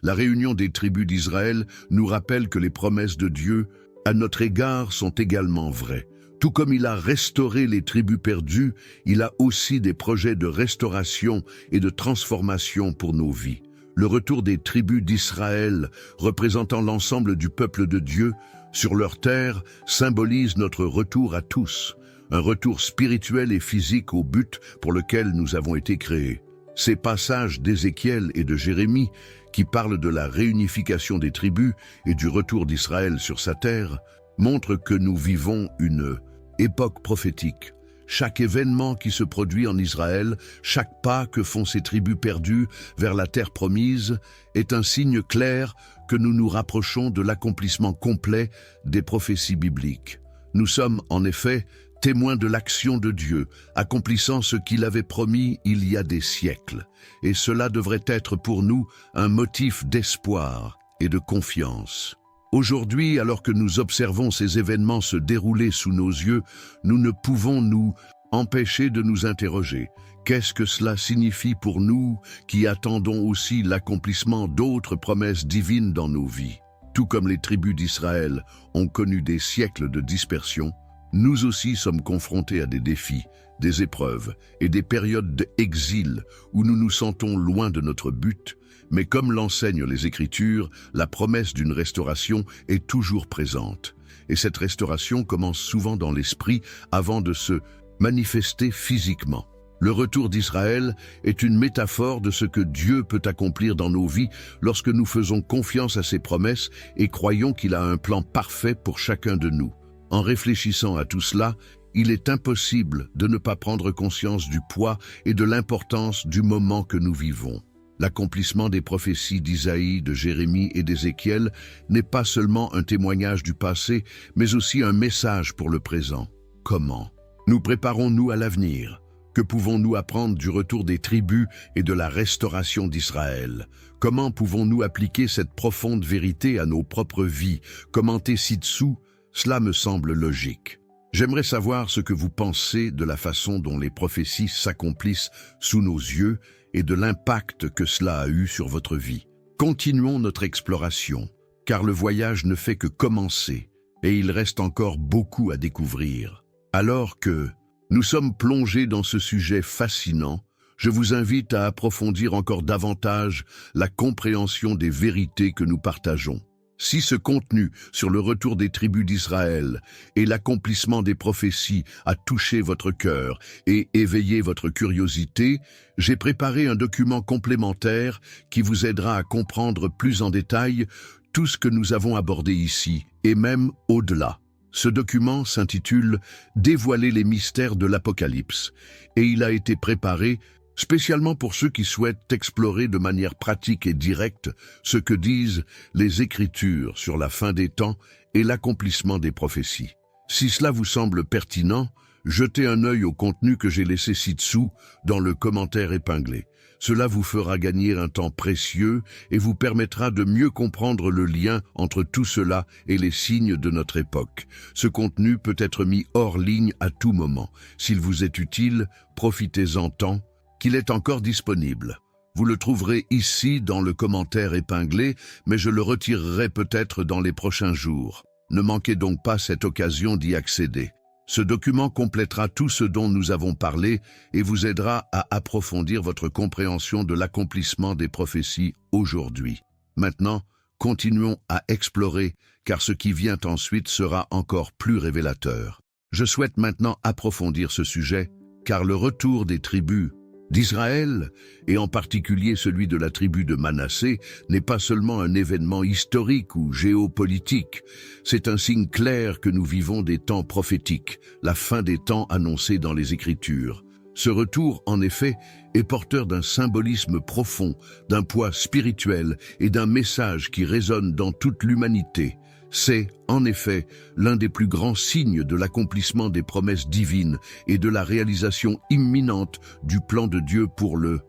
La réunion des tribus d'Israël nous rappelle que les promesses de Dieu à notre égard sont également vraies. Tout comme il a restauré les tribus perdues, il a aussi des projets de restauration et de transformation pour nos vies. Le retour des tribus d'Israël, représentant l'ensemble du peuple de Dieu, sur leur terre, symbolise notre retour à tous. Un retour spirituel et physique au but pour lequel nous avons été créés. Ces passages d'Ézéchiel et de Jérémie, qui parlent de la réunification des tribus et du retour d'Israël sur sa terre, montrent que nous vivons une époque prophétique. Chaque événement qui se produit en Israël, chaque pas que font ces tribus perdues vers la terre promise, est un signe clair que nous nous rapprochons de l'accomplissement complet des prophéties bibliques. Nous sommes, en effet, témoins de l'action de Dieu, accomplissant ce qu'il avait promis il y a des siècles. Et cela devrait être pour nous un motif d'espoir et de confiance. Aujourd'hui, alors que nous observons ces événements se dérouler sous nos yeux, nous ne pouvons nous empêcher de nous interroger. Qu'est-ce que cela signifie pour nous qui attendons aussi l'accomplissement d'autres promesses divines dans nos vies? Tout comme les tribus d'Israël ont connu des siècles de dispersion, nous aussi sommes confrontés à des défis, des épreuves et des périodes d'exil où nous nous sentons loin de notre but, mais comme l'enseignent les Écritures, la promesse d'une restauration est toujours présente. Et cette restauration commence souvent dans l'esprit avant de se manifester physiquement. Le retour d'Israël est une métaphore de ce que Dieu peut accomplir dans nos vies lorsque nous faisons confiance à ses promesses et croyons qu'il a un plan parfait pour chacun de nous. En réfléchissant à tout cela, il est impossible de ne pas prendre conscience du poids et de l'importance du moment que nous vivons. L'accomplissement des prophéties d'Isaïe, de Jérémie et d'Ézéchiel n'est pas seulement un témoignage du passé, mais aussi un message pour le présent. Comment nous préparons-nous à l'avenir? Que pouvons-nous apprendre du retour des tribus et de la restauration d'Israël? Comment pouvons-nous appliquer cette profonde vérité à nos propres vies? Commenter ci-dessous, cela me semble logique. J'aimerais savoir ce que vous pensez de la façon dont les prophéties s'accomplissent sous nos yeux et de l'impact que cela a eu sur votre vie. Continuons notre exploration, car le voyage ne fait que commencer et il reste encore beaucoup à découvrir. Alors que nous sommes plongés dans ce sujet fascinant, je vous invite à approfondir encore davantage la compréhension des vérités que nous partageons. Si ce contenu sur le retour des tribus d'Israël et l'accomplissement des prophéties a touché votre cœur et éveillé votre curiosité, j'ai préparé un document complémentaire qui vous aidera à comprendre plus en détail tout ce que nous avons abordé ici, et même au-delà. Ce document s'intitule « Dévoiler les mystères de l'Apocalypse » et il a été préparé spécialement pour ceux qui souhaitent explorer de manière pratique et directe ce que disent les Écritures sur la fin des temps et l'accomplissement des prophéties. Si cela vous semble pertinent, jetez un œil au contenu que j'ai laissé ci-dessous dans le commentaire épinglé. Cela vous fera gagner un temps précieux et vous permettra de mieux comprendre le lien entre tout cela et les signes de notre époque. Ce contenu peut être mis hors ligne à tout moment. S'il vous est utile, profitez-en tant qu'il est encore disponible. Vous le trouverez ici dans le commentaire épinglé, mais je le retirerai peut-être dans les prochains jours. Ne manquez donc pas cette occasion d'y accéder. Ce document complétera tout ce dont nous avons parlé et vous aidera à approfondir votre compréhension de l'accomplissement des prophéties aujourd'hui. Maintenant, continuons à explorer, car ce qui vient ensuite sera encore plus révélateur. Je souhaite maintenant approfondir ce sujet, car le retour des tribus d'Israël, et en particulier celui de la tribu de Manassé, n'est pas seulement un événement historique ou géopolitique, c'est un signe clair que nous vivons des temps prophétiques, la fin des temps annoncés dans les Écritures. Ce retour, en effet, est porteur d'un symbolisme profond, d'un poids spirituel et d'un message qui résonne dans toute l'humanité. C'est, en effet, l'un des plus grands signes de l'accomplissement des promesses divines et de la réalisation imminente du plan de Dieu pour le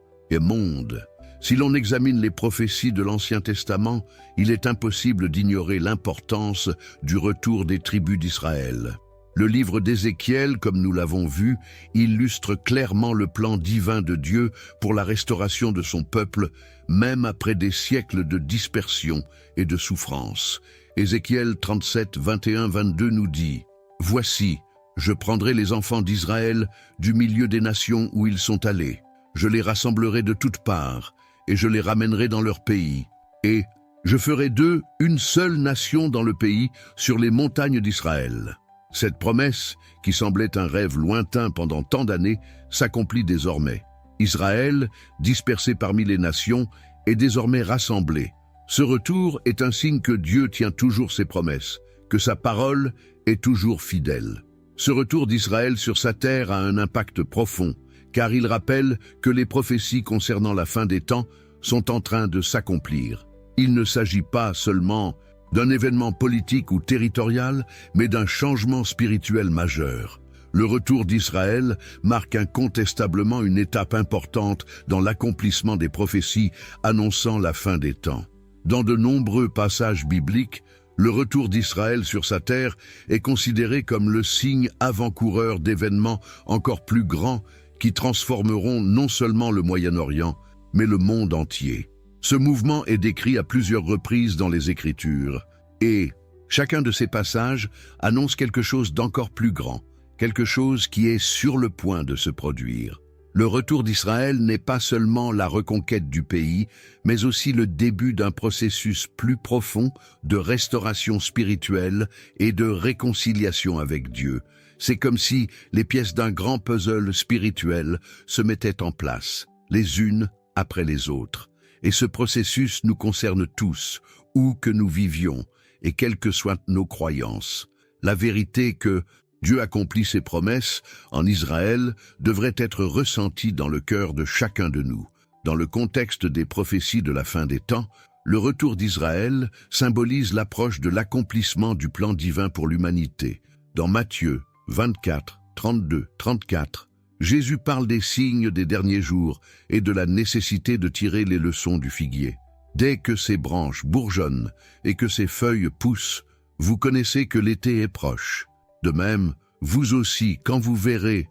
monde. Si l'on examine les prophéties de l'Ancien Testament, il est impossible d'ignorer l'importance du retour des tribus d'Israël. Le livre d'Ézéchiel, comme nous l'avons vu, illustre clairement le plan divin de Dieu pour la restauration de son peuple, même après des siècles de dispersion et de souffrance. Ézéchiel 37, 21-22 nous dit « Voici, je prendrai les enfants d'Israël du milieu des nations où ils sont allés. Je les rassemblerai de toutes parts, et je les ramènerai dans leur pays. Et je ferai d'eux une seule nation dans le pays, sur les montagnes d'Israël. » Cette promesse, qui semblait un rêve lointain pendant tant d'années, s'accomplit désormais. Israël, dispersé parmi les nations, est désormais rassemblé. Ce retour est un signe que Dieu tient toujours ses promesses, que sa parole est toujours fidèle. Ce retour d'Israël sur sa terre a un impact profond, car il rappelle que les prophéties concernant la fin des temps sont en train de s'accomplir. Il ne s'agit pas seulement d'un événement politique ou territorial, mais d'un changement spirituel majeur. Le retour d'Israël marque incontestablement une étape importante dans l'accomplissement des prophéties annonçant la fin des temps. Dans de nombreux passages bibliques, le retour d'Israël sur sa terre est considéré comme le signe avant-coureur d'événements encore plus grands qui transformeront non seulement le Moyen-Orient, mais le monde entier. Ce mouvement est décrit à plusieurs reprises dans les Écritures, et chacun de ces passages annonce quelque chose d'encore plus grand, quelque chose qui est sur le point de se produire. Le retour d'Israël n'est pas seulement la reconquête du pays, mais aussi le début d'un processus plus profond de restauration spirituelle et de réconciliation avec Dieu. C'est comme si les pièces d'un grand puzzle spirituel se mettaient en place, les unes après les autres. Et ce processus nous concerne tous, où que nous vivions, et quelles que soient nos croyances. La vérité que Dieu accomplit ses promesses en Israël devrait être ressentie dans le cœur de chacun de nous. Dans le contexte des prophéties de la fin des temps, le retour d'Israël symbolise l'approche de l'accomplissement du plan divin pour l'humanité. Dans Matthieu 24, 32, 34, Jésus parle des signes des derniers jours et de la nécessité de tirer les leçons du figuier. Dès que ses branches bourgeonnent et que ses feuilles poussent, vous connaissez que l'été est proche. De même, vous aussi, quand vous verrez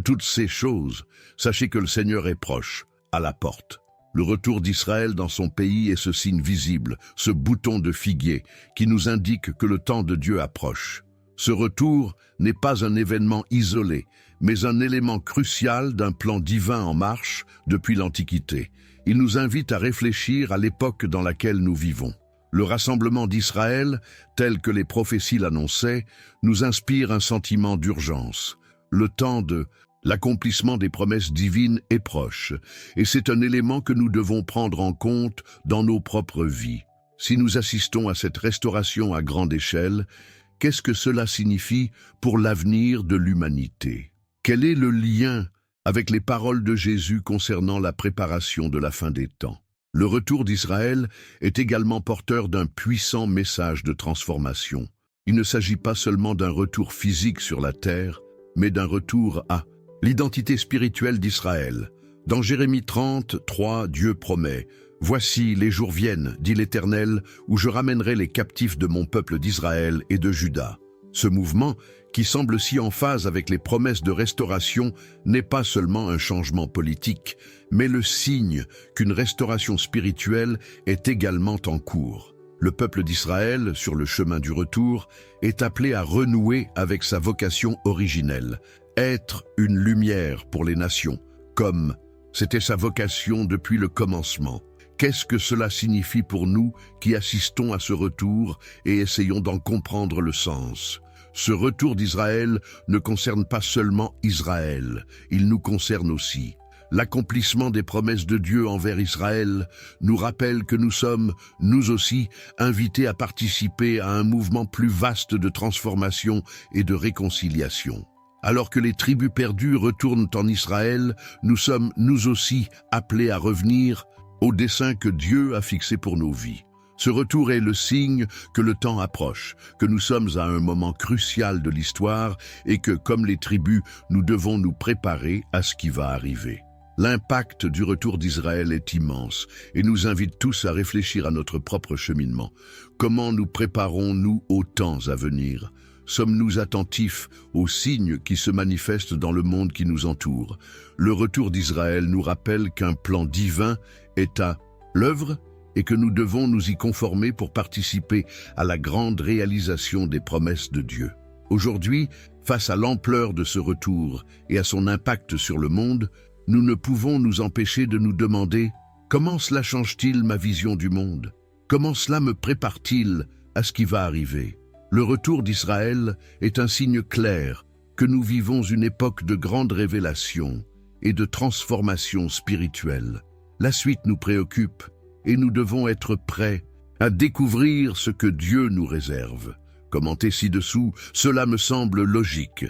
toutes ces choses, sachez que le Seigneur est proche, à la porte. Le retour d'Israël dans son pays est ce signe visible, ce bouton de figuier, qui nous indique que le temps de Dieu approche. Ce retour n'est pas un événement isolé, mais un élément crucial d'un plan divin en marche depuis l'Antiquité. Il nous invite à réfléchir à l'époque dans laquelle nous vivons. Le rassemblement d'Israël, tel que les prophéties l'annonçaient, nous inspire un sentiment d'urgence. Le temps de l'accomplissement des promesses divines est proche, et c'est un élément que nous devons prendre en compte dans nos propres vies. Si nous assistons à cette restauration à grande échelle, qu'est-ce que cela signifie pour l'avenir de l'humanité? Quel est le lien avec les paroles de Jésus concernant la préparation de la fin des temps? Le retour d'Israël est également porteur d'un puissant message de transformation. Il ne s'agit pas seulement d'un retour physique sur la terre, mais d'un retour à l'identité spirituelle d'Israël. Dans Jérémie 30, 3, Dieu promet « Voici, les jours viennent, dit l'Éternel, où je ramènerai les captifs de mon peuple d'Israël et de Juda. » Ce mouvement, qui semble si en phase avec les promesses de restauration, n'est pas seulement un changement politique, mais le signe qu'une restauration spirituelle est également en cours. Le peuple d'Israël, sur le chemin du retour, est appelé à renouer avec sa vocation originelle, être une lumière pour les nations, comme c'était sa vocation depuis le commencement. Qu'est-ce que cela signifie pour nous qui assistons à ce retour et essayons d'en comprendre le sens? Ce retour d'Israël ne concerne pas seulement Israël, il nous concerne aussi. L'accomplissement des promesses de Dieu envers Israël nous rappelle que nous sommes, nous aussi, invités à participer à un mouvement plus vaste de transformation et de réconciliation. Alors que les tribus perdues retournent en Israël, nous sommes, nous aussi, appelés à revenir au dessein que Dieu a fixé pour nos vies. Ce retour est le signe que le temps approche, que nous sommes à un moment crucial de l'histoire et que, comme les tribus, nous devons nous préparer à ce qui va arriver. L'impact du retour d'Israël est immense et nous invite tous à réfléchir à notre propre cheminement. Comment nous préparons-nous aux temps à venir? Sommes-nous attentifs aux signes qui se manifestent dans le monde qui nous entoure? Le retour d'Israël nous rappelle qu'un plan divin est à l'œuvre et que nous devons nous y conformer pour participer à la grande réalisation des promesses de Dieu. Aujourd'hui, face à l'ampleur de ce retour et à son impact sur le monde, nous ne pouvons nous empêcher de nous demander « Comment cela change-t-il ma vision du monde? Comment cela me prépare-t-il à ce qui va arriver ?» Le retour d'Israël est un signe clair que nous vivons une époque de grande révélation et de transformation spirituelle. La suite nous préoccupe et nous devons être prêts à découvrir ce que Dieu nous réserve. Commenté ci-dessous, cela me semble logique.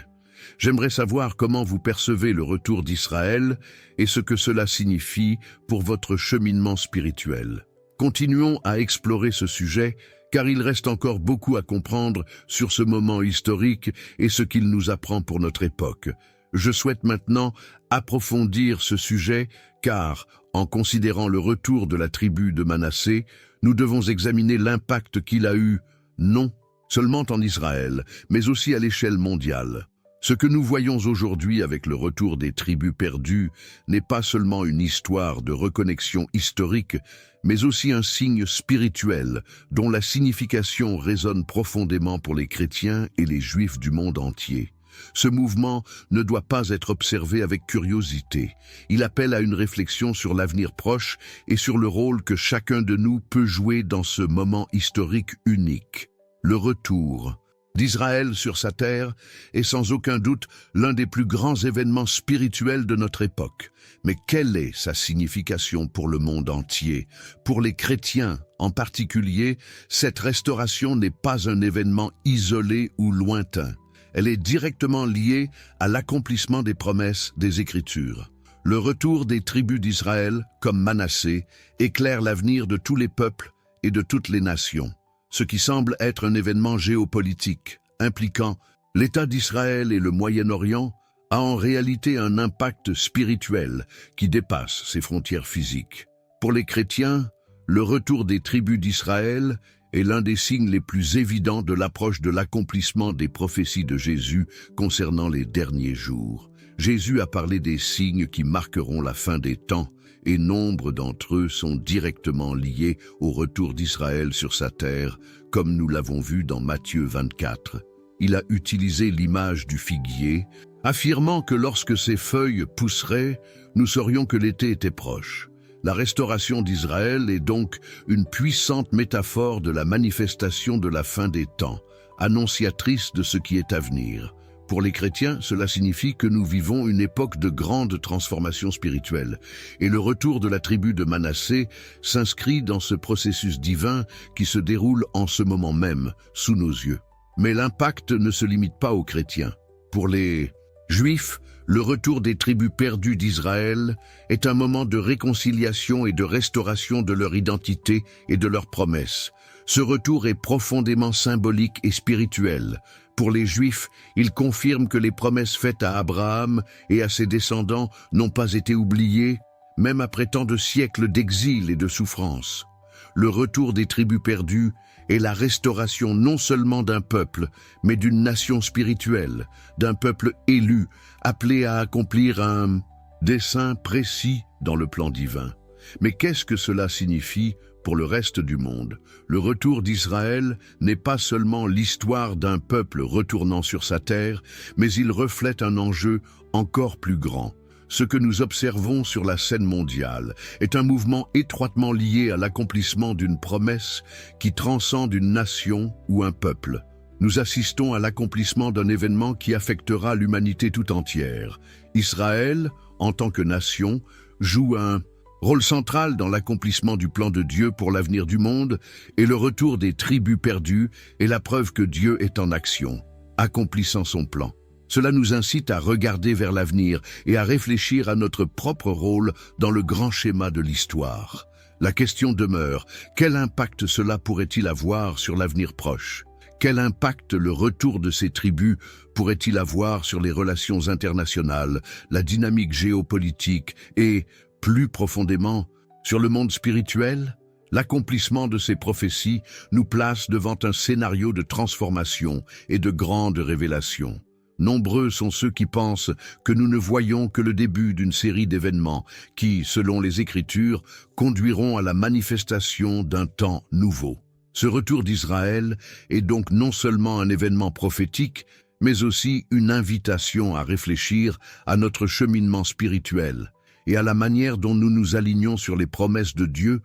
J'aimerais savoir comment vous percevez le retour d'Israël et ce que cela signifie pour votre cheminement spirituel. Continuons à explorer ce sujet car il reste encore beaucoup à comprendre sur ce moment historique et ce qu'il nous apprend pour notre époque. Je souhaite maintenant approfondir ce sujet car, en considérant le retour de la tribu de Manassé, nous devons examiner l'impact qu'il a eu, non seulement en Israël, mais aussi à l'échelle mondiale. Ce que nous voyons aujourd'hui avec le retour des tribus perdues n'est pas seulement une histoire de reconnexion historique, mais aussi un signe spirituel dont la signification résonne profondément pour les chrétiens et les juifs du monde entier. Ce mouvement ne doit pas être observé avec curiosité. Il appelle à une réflexion sur l'avenir proche et sur le rôle que chacun de nous peut jouer dans ce moment historique unique. Le retour d'Israël sur sa terre est sans aucun doute l'un des plus grands événements spirituels de notre époque. Mais quelle est sa signification pour le monde entier? Pour les chrétiens en particulier, cette restauration n'est pas un événement isolé ou lointain. Elle est directement liée à l'accomplissement des promesses des Écritures. Le retour des tribus d'Israël, comme Manassé, éclaire l'avenir de tous les peuples et de toutes les nations. Ce qui semble être un événement géopolitique, impliquant l'État d'Israël et le Moyen-Orient, a en réalité un impact spirituel qui dépasse ses frontières physiques. Pour les chrétiens, le retour des tribus d'Israël est l'un des signes les plus évidents de l'approche de l'accomplissement des prophéties de Jésus concernant les derniers jours. Jésus a parlé des signes qui marqueront la fin des temps, et nombre d'entre eux sont directement liés au retour d'Israël sur sa terre, comme nous l'avons vu dans Matthieu 24. Il a utilisé l'image du figuier, affirmant que lorsque ses feuilles pousseraient, nous saurions que l'été était proche. La restauration d'Israël est donc une puissante métaphore de la manifestation de la fin des temps, annonciatrice de ce qui est à venir. Pour les chrétiens, cela signifie que nous vivons une époque de grande transformation spirituelle, et le retour de la tribu de Manassé s'inscrit dans ce processus divin qui se déroule en ce moment même, sous nos yeux. Mais l'impact ne se limite pas aux chrétiens. Pour les Juifs, le retour des tribus perdues d'Israël est un moment de réconciliation et de restauration de leur identité et de leurs promesses. Ce retour est profondément symbolique et spirituel. Pour les Juifs, il confirme que les promesses faites à Abraham et à ses descendants n'ont pas été oubliées, même après tant de siècles d'exil et de souffrance. Le retour des tribus perdues est la restauration non seulement d'un peuple, mais d'une nation spirituelle, d'un peuple élu, appelé à accomplir un dessein précis dans le plan divin. Mais qu'est-ce que cela signifie pour le reste du monde? Le retour d'Israël n'est pas seulement l'histoire d'un peuple retournant sur sa terre, mais il reflète un enjeu encore plus grand. Ce que nous observons sur la scène mondiale est un mouvement étroitement lié à l'accomplissement d'une promesse qui transcende une nation ou un peuple. Nous assistons à l'accomplissement d'un événement qui affectera l'humanité tout entière. Israël, en tant que nation, joue un rôle central dans l'accomplissement du plan de Dieu pour l'avenir du monde, et le retour des tribus perdues est la preuve que Dieu est en action, accomplissant son plan. Cela nous incite à regarder vers l'avenir et à réfléchir à notre propre rôle dans le grand schéma de l'histoire. La question demeure, quel impact cela pourrait-il avoir sur l'avenir proche? Quel impact le retour de ces tribus pourrait-il avoir sur les relations internationales, la dynamique géopolitique et, plus profondément, sur le monde spirituel? L'accomplissement de ces prophéties nous place devant un scénario de transformation et de grande révélation. Nombreux sont ceux qui pensent que nous ne voyons que le début d'une série d'événements qui, selon les Écritures, conduiront à la manifestation d'un temps nouveau. Ce retour d'Israël est donc non seulement un événement prophétique, mais aussi une invitation à réfléchir à notre cheminement spirituel et à la manière dont nous nous alignons sur les promesses de Dieu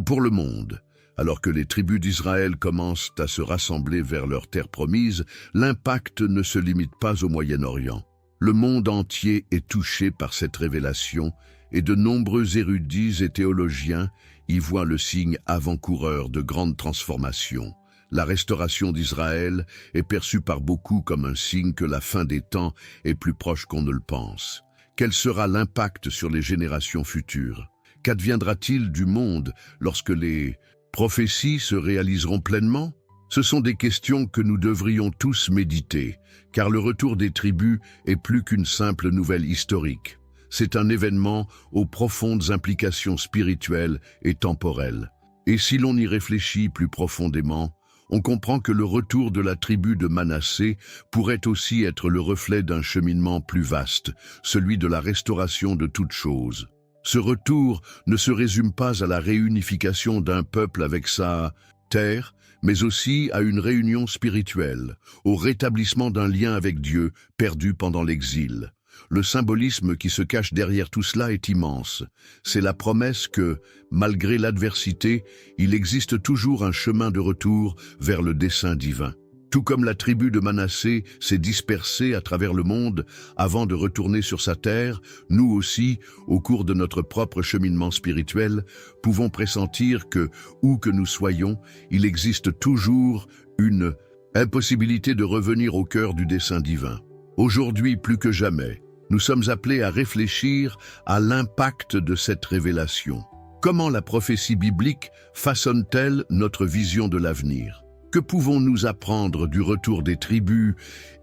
pour le monde. Alors que les tribus d'Israël commencent à se rassembler vers leur terre promise, l'impact ne se limite pas au Moyen-Orient. Le monde entier est touché par cette révélation et de nombreux érudits et théologiens y voient le signe avant-coureur de grandes transformations. La restauration d'Israël est perçue par beaucoup comme un signe que la fin des temps est plus proche qu'on ne le pense. Quel sera l'impact sur les générations futures? Qu'adviendra-t-il du monde lorsque les prophéties se réaliseront pleinement? Ce sont des questions que nous devrions tous méditer, car le retour des tribus est plus qu'une simple nouvelle historique. C'est un événement aux profondes implications spirituelles et temporelles. Et si l'on y réfléchit plus profondément, on comprend que le retour de la tribu de Manassé pourrait aussi être le reflet d'un cheminement plus vaste, celui de la restauration de toutes choses. Ce retour ne se résume pas à la réunification d'un peuple avec sa terre, mais aussi à une réunion spirituelle, au rétablissement d'un lien avec Dieu perdu pendant l'exil. Le symbolisme qui se cache derrière tout cela est immense. C'est la promesse que, malgré l'adversité, il existe toujours un chemin de retour vers le dessein divin. Tout comme la tribu de Manassé s'est dispersée à travers le monde avant de retourner sur sa terre, nous aussi, au cours de notre propre cheminement spirituel, pouvons pressentir que, où que nous soyons, il existe toujours une impossibilité de revenir au cœur du dessein divin. Aujourd'hui, plus que jamais, nous sommes appelés à réfléchir à l'impact de cette révélation. Comment la prophétie biblique façonne-t-elle notre vision de l'avenir? Que pouvons-nous apprendre du retour des tribus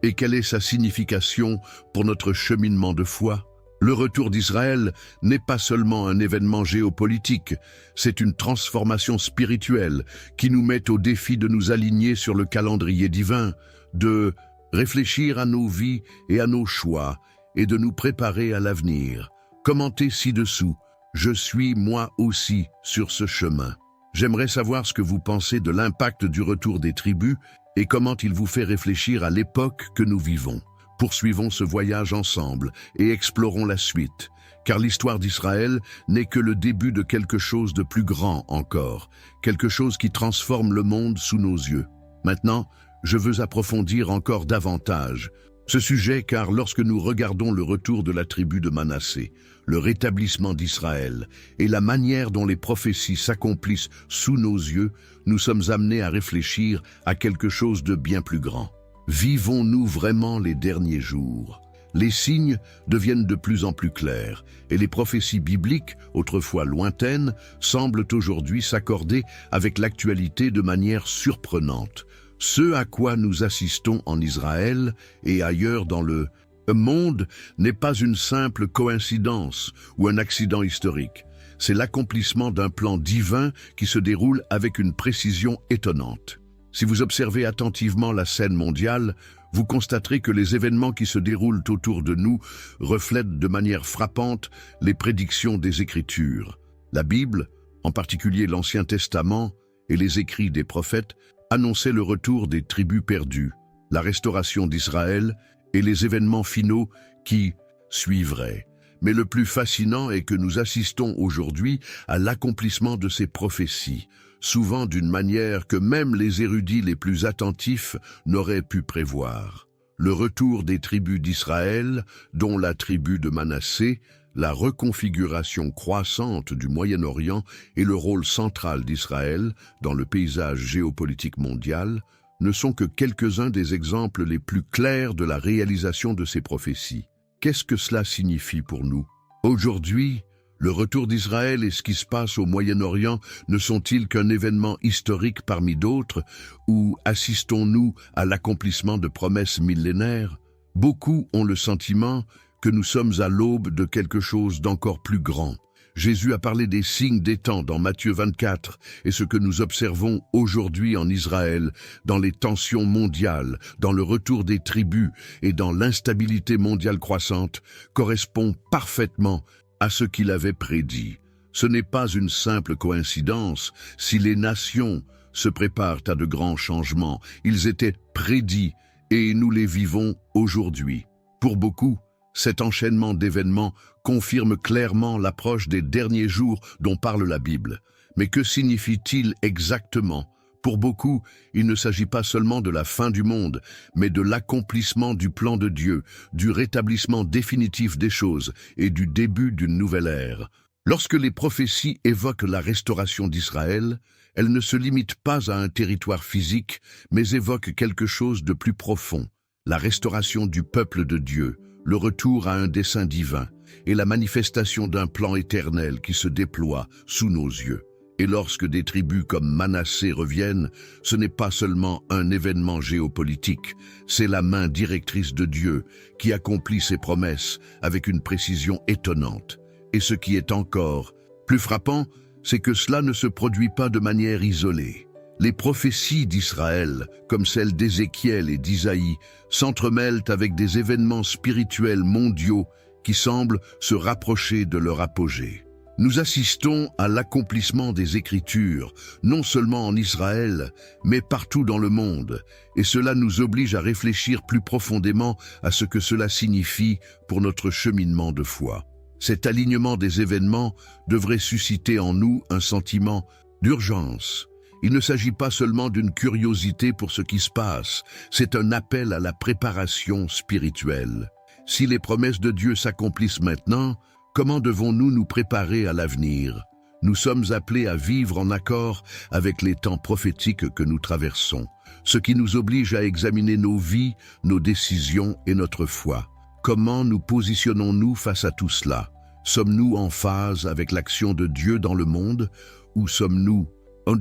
et quelle est sa signification pour notre cheminement de foi? Le retour d'Israël n'est pas seulement un événement géopolitique, c'est une transformation spirituelle qui nous met au défi de nous aligner sur le calendrier divin, de réfléchir à nos vies et à nos choix et de nous préparer à l'avenir. Commentez ci-dessous, je suis moi aussi sur ce chemin. J'aimerais savoir ce que vous pensez de l'impact du retour des tribus et comment il vous fait réfléchir à l'époque que nous vivons. Poursuivons ce voyage ensemble et explorons la suite. car l'histoire d'Israël n'est que le début de quelque chose de plus grand encore, quelque chose qui transforme le monde sous nos yeux. Maintenant, je veux approfondir encore davantage ce sujet, car lorsque nous regardons le retour de la tribu de Manassé, le rétablissement d'Israël et la manière dont les prophéties s'accomplissent sous nos yeux, nous sommes amenés à réfléchir à quelque chose de bien plus grand. Vivons-nous vraiment les derniers jours? Les signes deviennent de plus en plus clairs et les prophéties bibliques, autrefois lointaines, semblent aujourd'hui s'accorder avec l'actualité de manière surprenante. Ce à quoi nous assistons en Israël et ailleurs dans le monde n'est pas une simple coïncidence ou un accident historique. C'est l'accomplissement d'un plan divin qui se déroule avec une précision étonnante. Si vous observez attentivement la scène mondiale, vous constaterez que les événements qui se déroulent autour de nous reflètent de manière frappante les prédictions des Écritures. La Bible, en particulier l'Ancien Testament et les écrits des prophètes, annonçaient le retour des tribus perdues, la restauration d'Israël et les événements finaux qui suivraient. Mais le plus fascinant est que nous assistons aujourd'hui à l'accomplissement de ces prophéties, souvent d'une manière que même les érudits les plus attentifs n'auraient pu prévoir. Le retour des tribus d'Israël, dont la tribu de Manassé, la reconfiguration croissante du Moyen-Orient et le rôle central d'Israël dans le paysage géopolitique mondial ne sont que quelques-uns des exemples les plus clairs de la réalisation de ces prophéties. Qu'est-ce que cela signifie pour nous? Aujourd'hui, le retour d'Israël et ce qui se passe au Moyen-Orient ne sont-ils qu'un événement historique parmi d'autres, ou assistons-nous à l'accomplissement de promesses millénaires? Beaucoup ont le sentiment que nous sommes à l'aube de quelque chose d'encore plus grand. Jésus a parlé des signes des temps dans Matthieu 24, et ce que nous observons aujourd'hui en Israël, dans les tensions mondiales, dans le retour des tribus et dans l'instabilité mondiale croissante, correspond parfaitement à ce qu'il avait prédit. Ce n'est pas une simple coïncidence. Si les nations se préparent à de grands changements, ils étaient prédits et nous les vivons aujourd'hui. Pour beaucoup, cet enchaînement d'événements confirme clairement l'approche des derniers jours dont parle la Bible. Mais que signifie-t-il exactement? Pour beaucoup, il ne s'agit pas seulement de la fin du monde, mais de l'accomplissement du plan de Dieu, du rétablissement définitif des choses et du début d'une nouvelle ère. Lorsque les prophéties évoquent la restauration d'Israël, elles ne se limitent pas à un territoire physique, mais évoquent quelque chose de plus profond, la restauration du peuple de Dieu, le retour à un dessein divin et la manifestation d'un plan éternel qui se déploie sous nos yeux. Et lorsque des tribus comme Manassé reviennent, ce n'est pas seulement un événement géopolitique, c'est la main directrice de Dieu qui accomplit ses promesses avec une précision étonnante. Et ce qui est encore plus frappant, c'est que cela ne se produit pas de manière isolée. Les prophéties d'Israël, comme celles d'Ézéchiel et d'Isaïe, s'entremêlent avec des événements spirituels mondiaux qui semblent se rapprocher de leur apogée. Nous assistons à l'accomplissement des Écritures, non seulement en Israël, mais partout dans le monde, et cela nous oblige à réfléchir plus profondément à ce que cela signifie pour notre cheminement de foi. Cet alignement des événements devrait susciter en nous un sentiment d'urgence. Il ne s'agit pas seulement d'une curiosité pour ce qui se passe, c'est un appel à la préparation spirituelle. Si les promesses de Dieu s'accomplissent maintenant, comment devons-nous nous préparer à l'avenir? Nous sommes appelés à vivre en accord avec les temps prophétiques que nous traversons, ce qui nous oblige à examiner nos vies, nos décisions et notre foi. Comment nous positionnons-nous face à tout cela? Sommes-nous en phase avec l'action de Dieu dans le monde, ou sommes-nous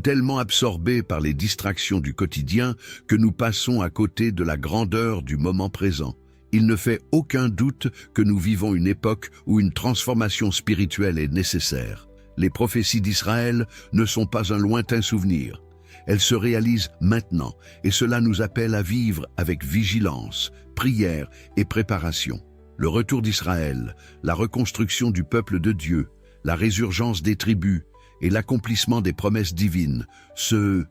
tellement absorbés par les distractions du quotidien que nous passons à côté de la grandeur du moment présent? Il ne fait aucun doute que nous vivons une époque où une transformation spirituelle est nécessaire. Les prophéties d'Israël ne sont pas un lointain souvenir. Elles se réalisent maintenant, et cela nous appelle à vivre avec vigilance, prière et préparation. Le retour d'Israël, la reconstruction du peuple de Dieu, la résurgence des tribus et l'accomplissement des promesses divines se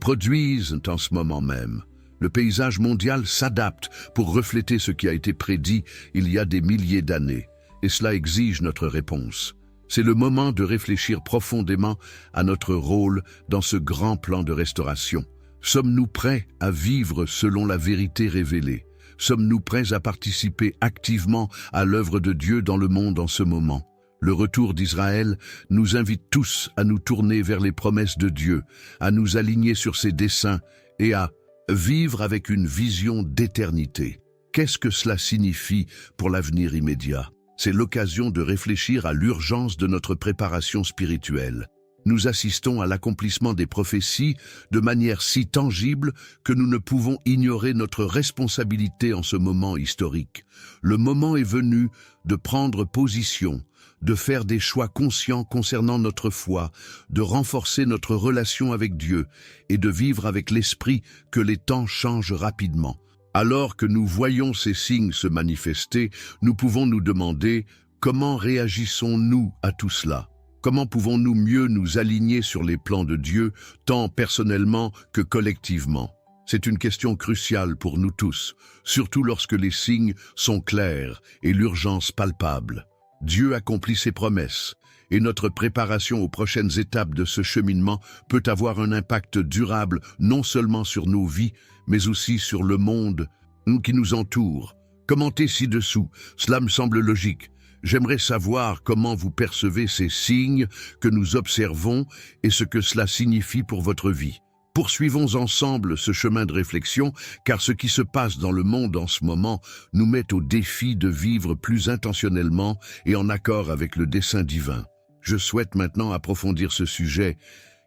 produisent en ce moment même. Le paysage mondial s'adapte pour refléter ce qui a été prédit il y a des milliers d'années. et cela exige notre réponse. C'est le moment de réfléchir profondément à notre rôle dans ce grand plan de restauration. Sommes-nous prêts à vivre selon la vérité révélée? Sommes-nous prêts à participer activement à l'œuvre de Dieu dans le monde en ce moment? Le retour d'Israël nous invite tous à nous tourner vers les promesses de Dieu, à nous aligner sur ses desseins et à vivre avec une vision d'éternité. Qu'est-ce que cela signifie pour l'avenir immédiat? C'est l'occasion de réfléchir à l'urgence de notre préparation spirituelle. Nous assistons à l'accomplissement des prophéties de manière si tangible que nous ne pouvons ignorer notre responsabilité en ce moment historique. Le moment est venu de prendre position, de faire des choix conscients concernant notre foi, de renforcer notre relation avec Dieu et de vivre avec l'esprit que les temps changent rapidement. Alors que nous voyons ces signes se manifester, nous pouvons nous demander comment réagissons-nous à tout cela? Comment pouvons-nous mieux nous aligner sur les plans de Dieu, tant personnellement que collectivement? C'est une question cruciale pour nous tous, surtout lorsque les signes sont clairs et l'urgence palpable. Dieu accomplit ses promesses, et notre préparation aux prochaines étapes de ce cheminement peut avoir un impact durable non seulement sur nos vies, mais aussi sur le monde qui nous entoure. Commentez ci-dessous, cela me semble logique. J'aimerais savoir comment vous percevez ces signes que nous observons et ce que cela signifie pour votre vie. Poursuivons ensemble ce chemin de réflexion, car ce qui se passe dans le monde en ce moment nous met au défi de vivre plus intentionnellement et en accord avec le dessein divin. Je souhaite maintenant approfondir ce sujet,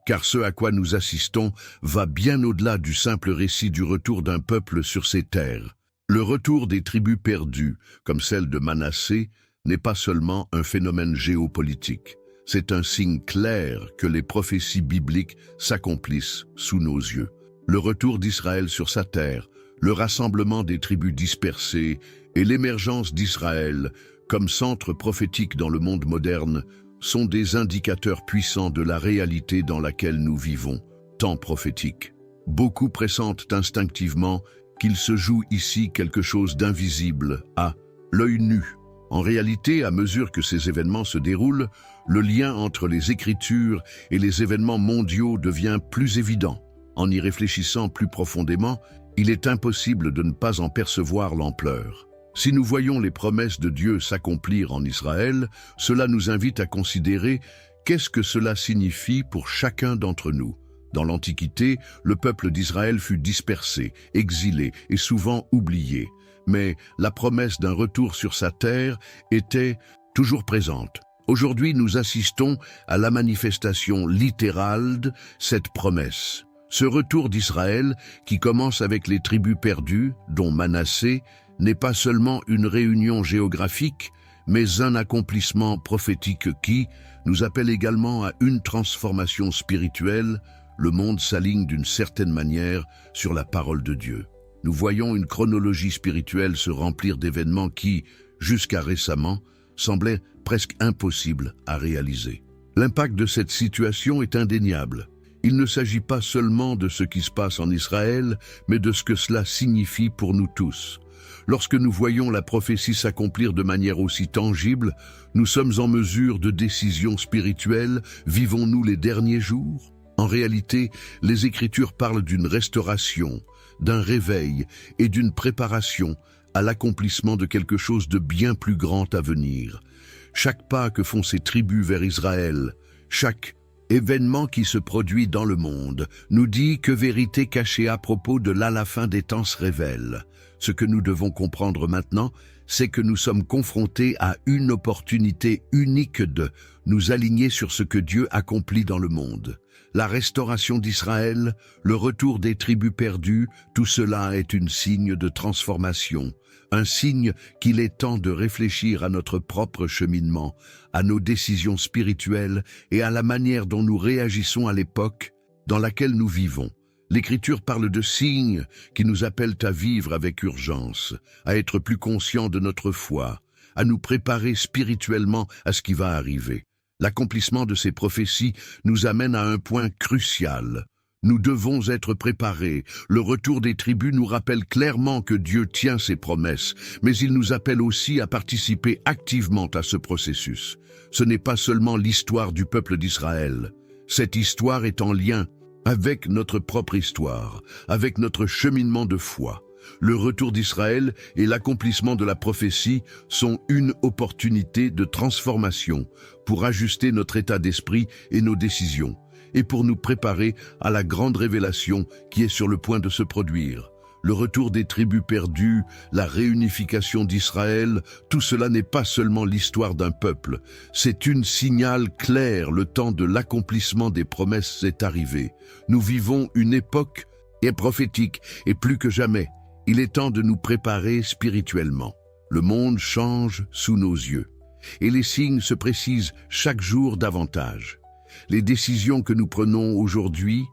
car ce à quoi nous assistons va bien au-delà du simple récit du retour d'un peuple sur ses terres. Le retour des tribus perdues, comme celle de Manassé, n'est pas seulement un phénomène géopolitique. C'est un signe clair que les prophéties bibliques s'accomplissent sous nos yeux. Le retour d'Israël sur sa terre, le rassemblement des tribus dispersées et l'émergence d'Israël comme centre prophétique dans le monde moderne sont des indicateurs puissants de la réalité dans laquelle nous vivons, temps prophétique. Beaucoup pressentent instinctivement qu'il se joue ici quelque chose d'invisible à l'œil nu. En réalité, à mesure que ces événements se déroulent, le lien entre les Écritures et les événements mondiaux devient plus évident. En y réfléchissant plus profondément, il est impossible de ne pas en percevoir l'ampleur. Si nous voyons les promesses de Dieu s'accomplir en Israël, cela nous invite à considérer qu'est-ce que cela signifie pour chacun d'entre nous. Dans l'Antiquité, le peuple d'Israël fut dispersé, exilé et souvent oublié. Mais la promesse d'un retour sur sa terre était toujours présente. Aujourd'hui, nous assistons à la manifestation littérale de cette promesse. Ce retour d'Israël, qui commence avec les tribus perdues, dont Manassé, n'est pas seulement une réunion géographique, mais un accomplissement prophétique qui nous appelle également à une transformation spirituelle. Le monde s'aligne d'une certaine manière sur la parole de Dieu. Nous voyons une chronologie spirituelle se remplir d'événements qui, jusqu'à récemment, semblaient presque impossibles à réaliser. L'impact de cette situation est indéniable. Il ne s'agit pas seulement de ce qui se passe en Israël, mais de ce que cela signifie pour nous tous. Lorsque nous voyons la prophétie s'accomplir de manière aussi tangible, nous sommes en mesure de décision spirituelle. Vivons-nous les derniers jours? En réalité, les Écritures parlent d'une restauration, d'un réveil et d'une préparation à l'accomplissement de quelque chose de bien plus grand à venir. Chaque pas que font ces tribus vers Israël, chaque événement qui se produit dans le monde, nous dit que vérité cachée à propos de la fin des temps se révèle. Ce que nous devons comprendre maintenant, c'est que nous sommes confrontés à une opportunité unique de nous aligner sur ce que Dieu accomplit dans le monde. La restauration d'Israël, le retour des tribus perdues, tout cela est un signe de transformation, un signe qu'il est temps de réfléchir à notre propre cheminement, à nos décisions spirituelles et à la manière dont nous réagissons à l'époque dans laquelle nous vivons. L'Écriture parle de signes qui nous appellent à vivre avec urgence, à être plus conscients de notre foi, à nous préparer spirituellement à ce qui va arriver. L'accomplissement de ces prophéties nous amène à un point crucial. Nous devons être préparés. Le retour des tribus nous rappelle clairement que Dieu tient ses promesses, mais il nous appelle aussi à participer activement à ce processus. Ce n'est pas seulement l'histoire du peuple d'Israël. Cette histoire est en lien avec notre propre histoire, avec notre cheminement de foi. Le retour d'Israël et l'accomplissement de la prophétie sont une opportunité de transformation pour ajuster notre état d'esprit et nos décisions, et pour nous préparer à la grande révélation qui est sur le point de se produire. Le retour des tribus perdues, la réunification d'Israël, tout cela n'est pas seulement l'histoire d'un peuple, c'est une signal clair, le temps de l'accomplissement des promesses est arrivé. Nous vivons une époque prophétique, et plus que jamais, il est temps de nous préparer spirituellement. Le monde change sous nos yeux, et les signes se précisent chaque jour davantage. Les décisions que nous prenons aujourd'hui,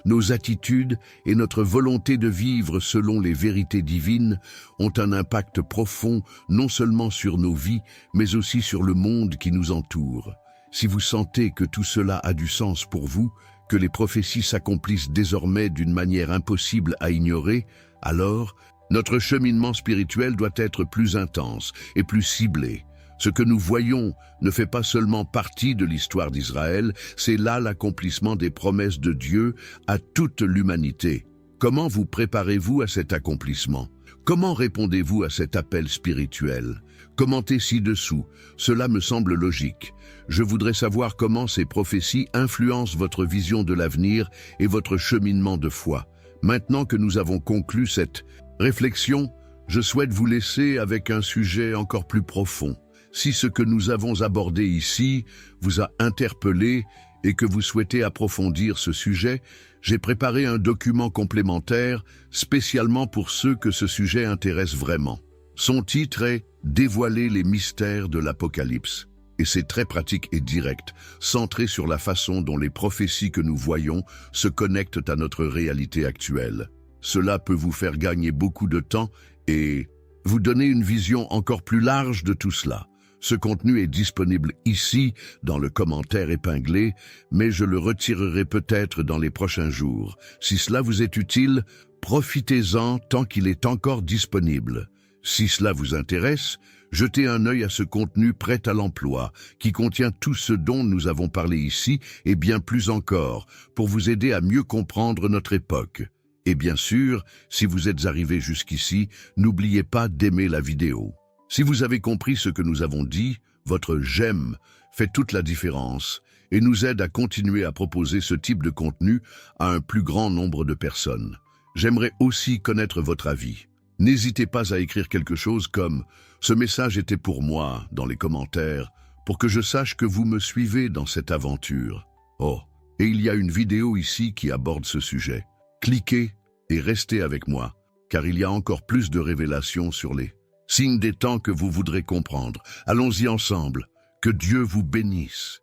nos attitudes et notre volonté de vivre selon les vérités divines ont un impact profond non seulement sur nos vies, mais aussi sur le monde qui nous entoure. Si vous sentez que tout cela a du sens pour vous, que les prophéties s'accomplissent désormais d'une manière impossible à ignorer, alors notre cheminement spirituel doit être plus intense et plus ciblé. Ce que nous voyons ne fait pas seulement partie de l'histoire d'Israël, c'est là l'accomplissement des promesses de Dieu à toute l'humanité. Comment vous préparez-vous à cet accomplissement? Comment répondez-vous à cet appel spirituel? Commentez ci-dessous, cela me semble logique. Je voudrais savoir comment ces prophéties influencent votre vision de l'avenir et votre cheminement de foi. Maintenant que nous avons conclu cette réflexion, je souhaite vous laisser avec un sujet encore plus profond. Si ce que nous avons abordé ici vous a interpellé et que vous souhaitez approfondir ce sujet, j'ai préparé un document complémentaire spécialement pour ceux que ce sujet intéresse vraiment. Son titre est « Dévoiler les mystères de l'Apocalypse » et c'est très pratique et direct, centré sur la façon dont les prophéties que nous voyons se connectent à notre réalité actuelle. Cela peut vous faire gagner beaucoup de temps et vous donner une vision encore plus large de tout cela. Ce contenu est disponible ici, dans le commentaire épinglé, mais je le retirerai peut-être dans les prochains jours. Si cela vous est utile, profitez-en tant qu'il est encore disponible. Si cela vous intéresse, jetez un œil à ce contenu prêt à l'emploi, qui contient tout ce dont nous avons parlé ici, et bien plus encore, pour vous aider à mieux comprendre notre époque. Et bien sûr, si vous êtes arrivé jusqu'ici, n'oubliez pas d'aimer la vidéo. Si vous avez compris ce que nous avons dit, votre j'aime fait toute la différence et nous aide à continuer à proposer ce type de contenu à un plus grand nombre de personnes. J'aimerais aussi connaître votre avis. N'hésitez pas à écrire quelque chose comme « Ce message était pour moi » dans les commentaires pour que je sache que vous me suivez dans cette aventure. Oh, et il y a une vidéo ici qui aborde ce sujet. Cliquez et restez avec moi, car il y a encore plus de révélations sur les signes des temps que vous voudrez comprendre. Allons-y ensemble. Que Dieu vous bénisse.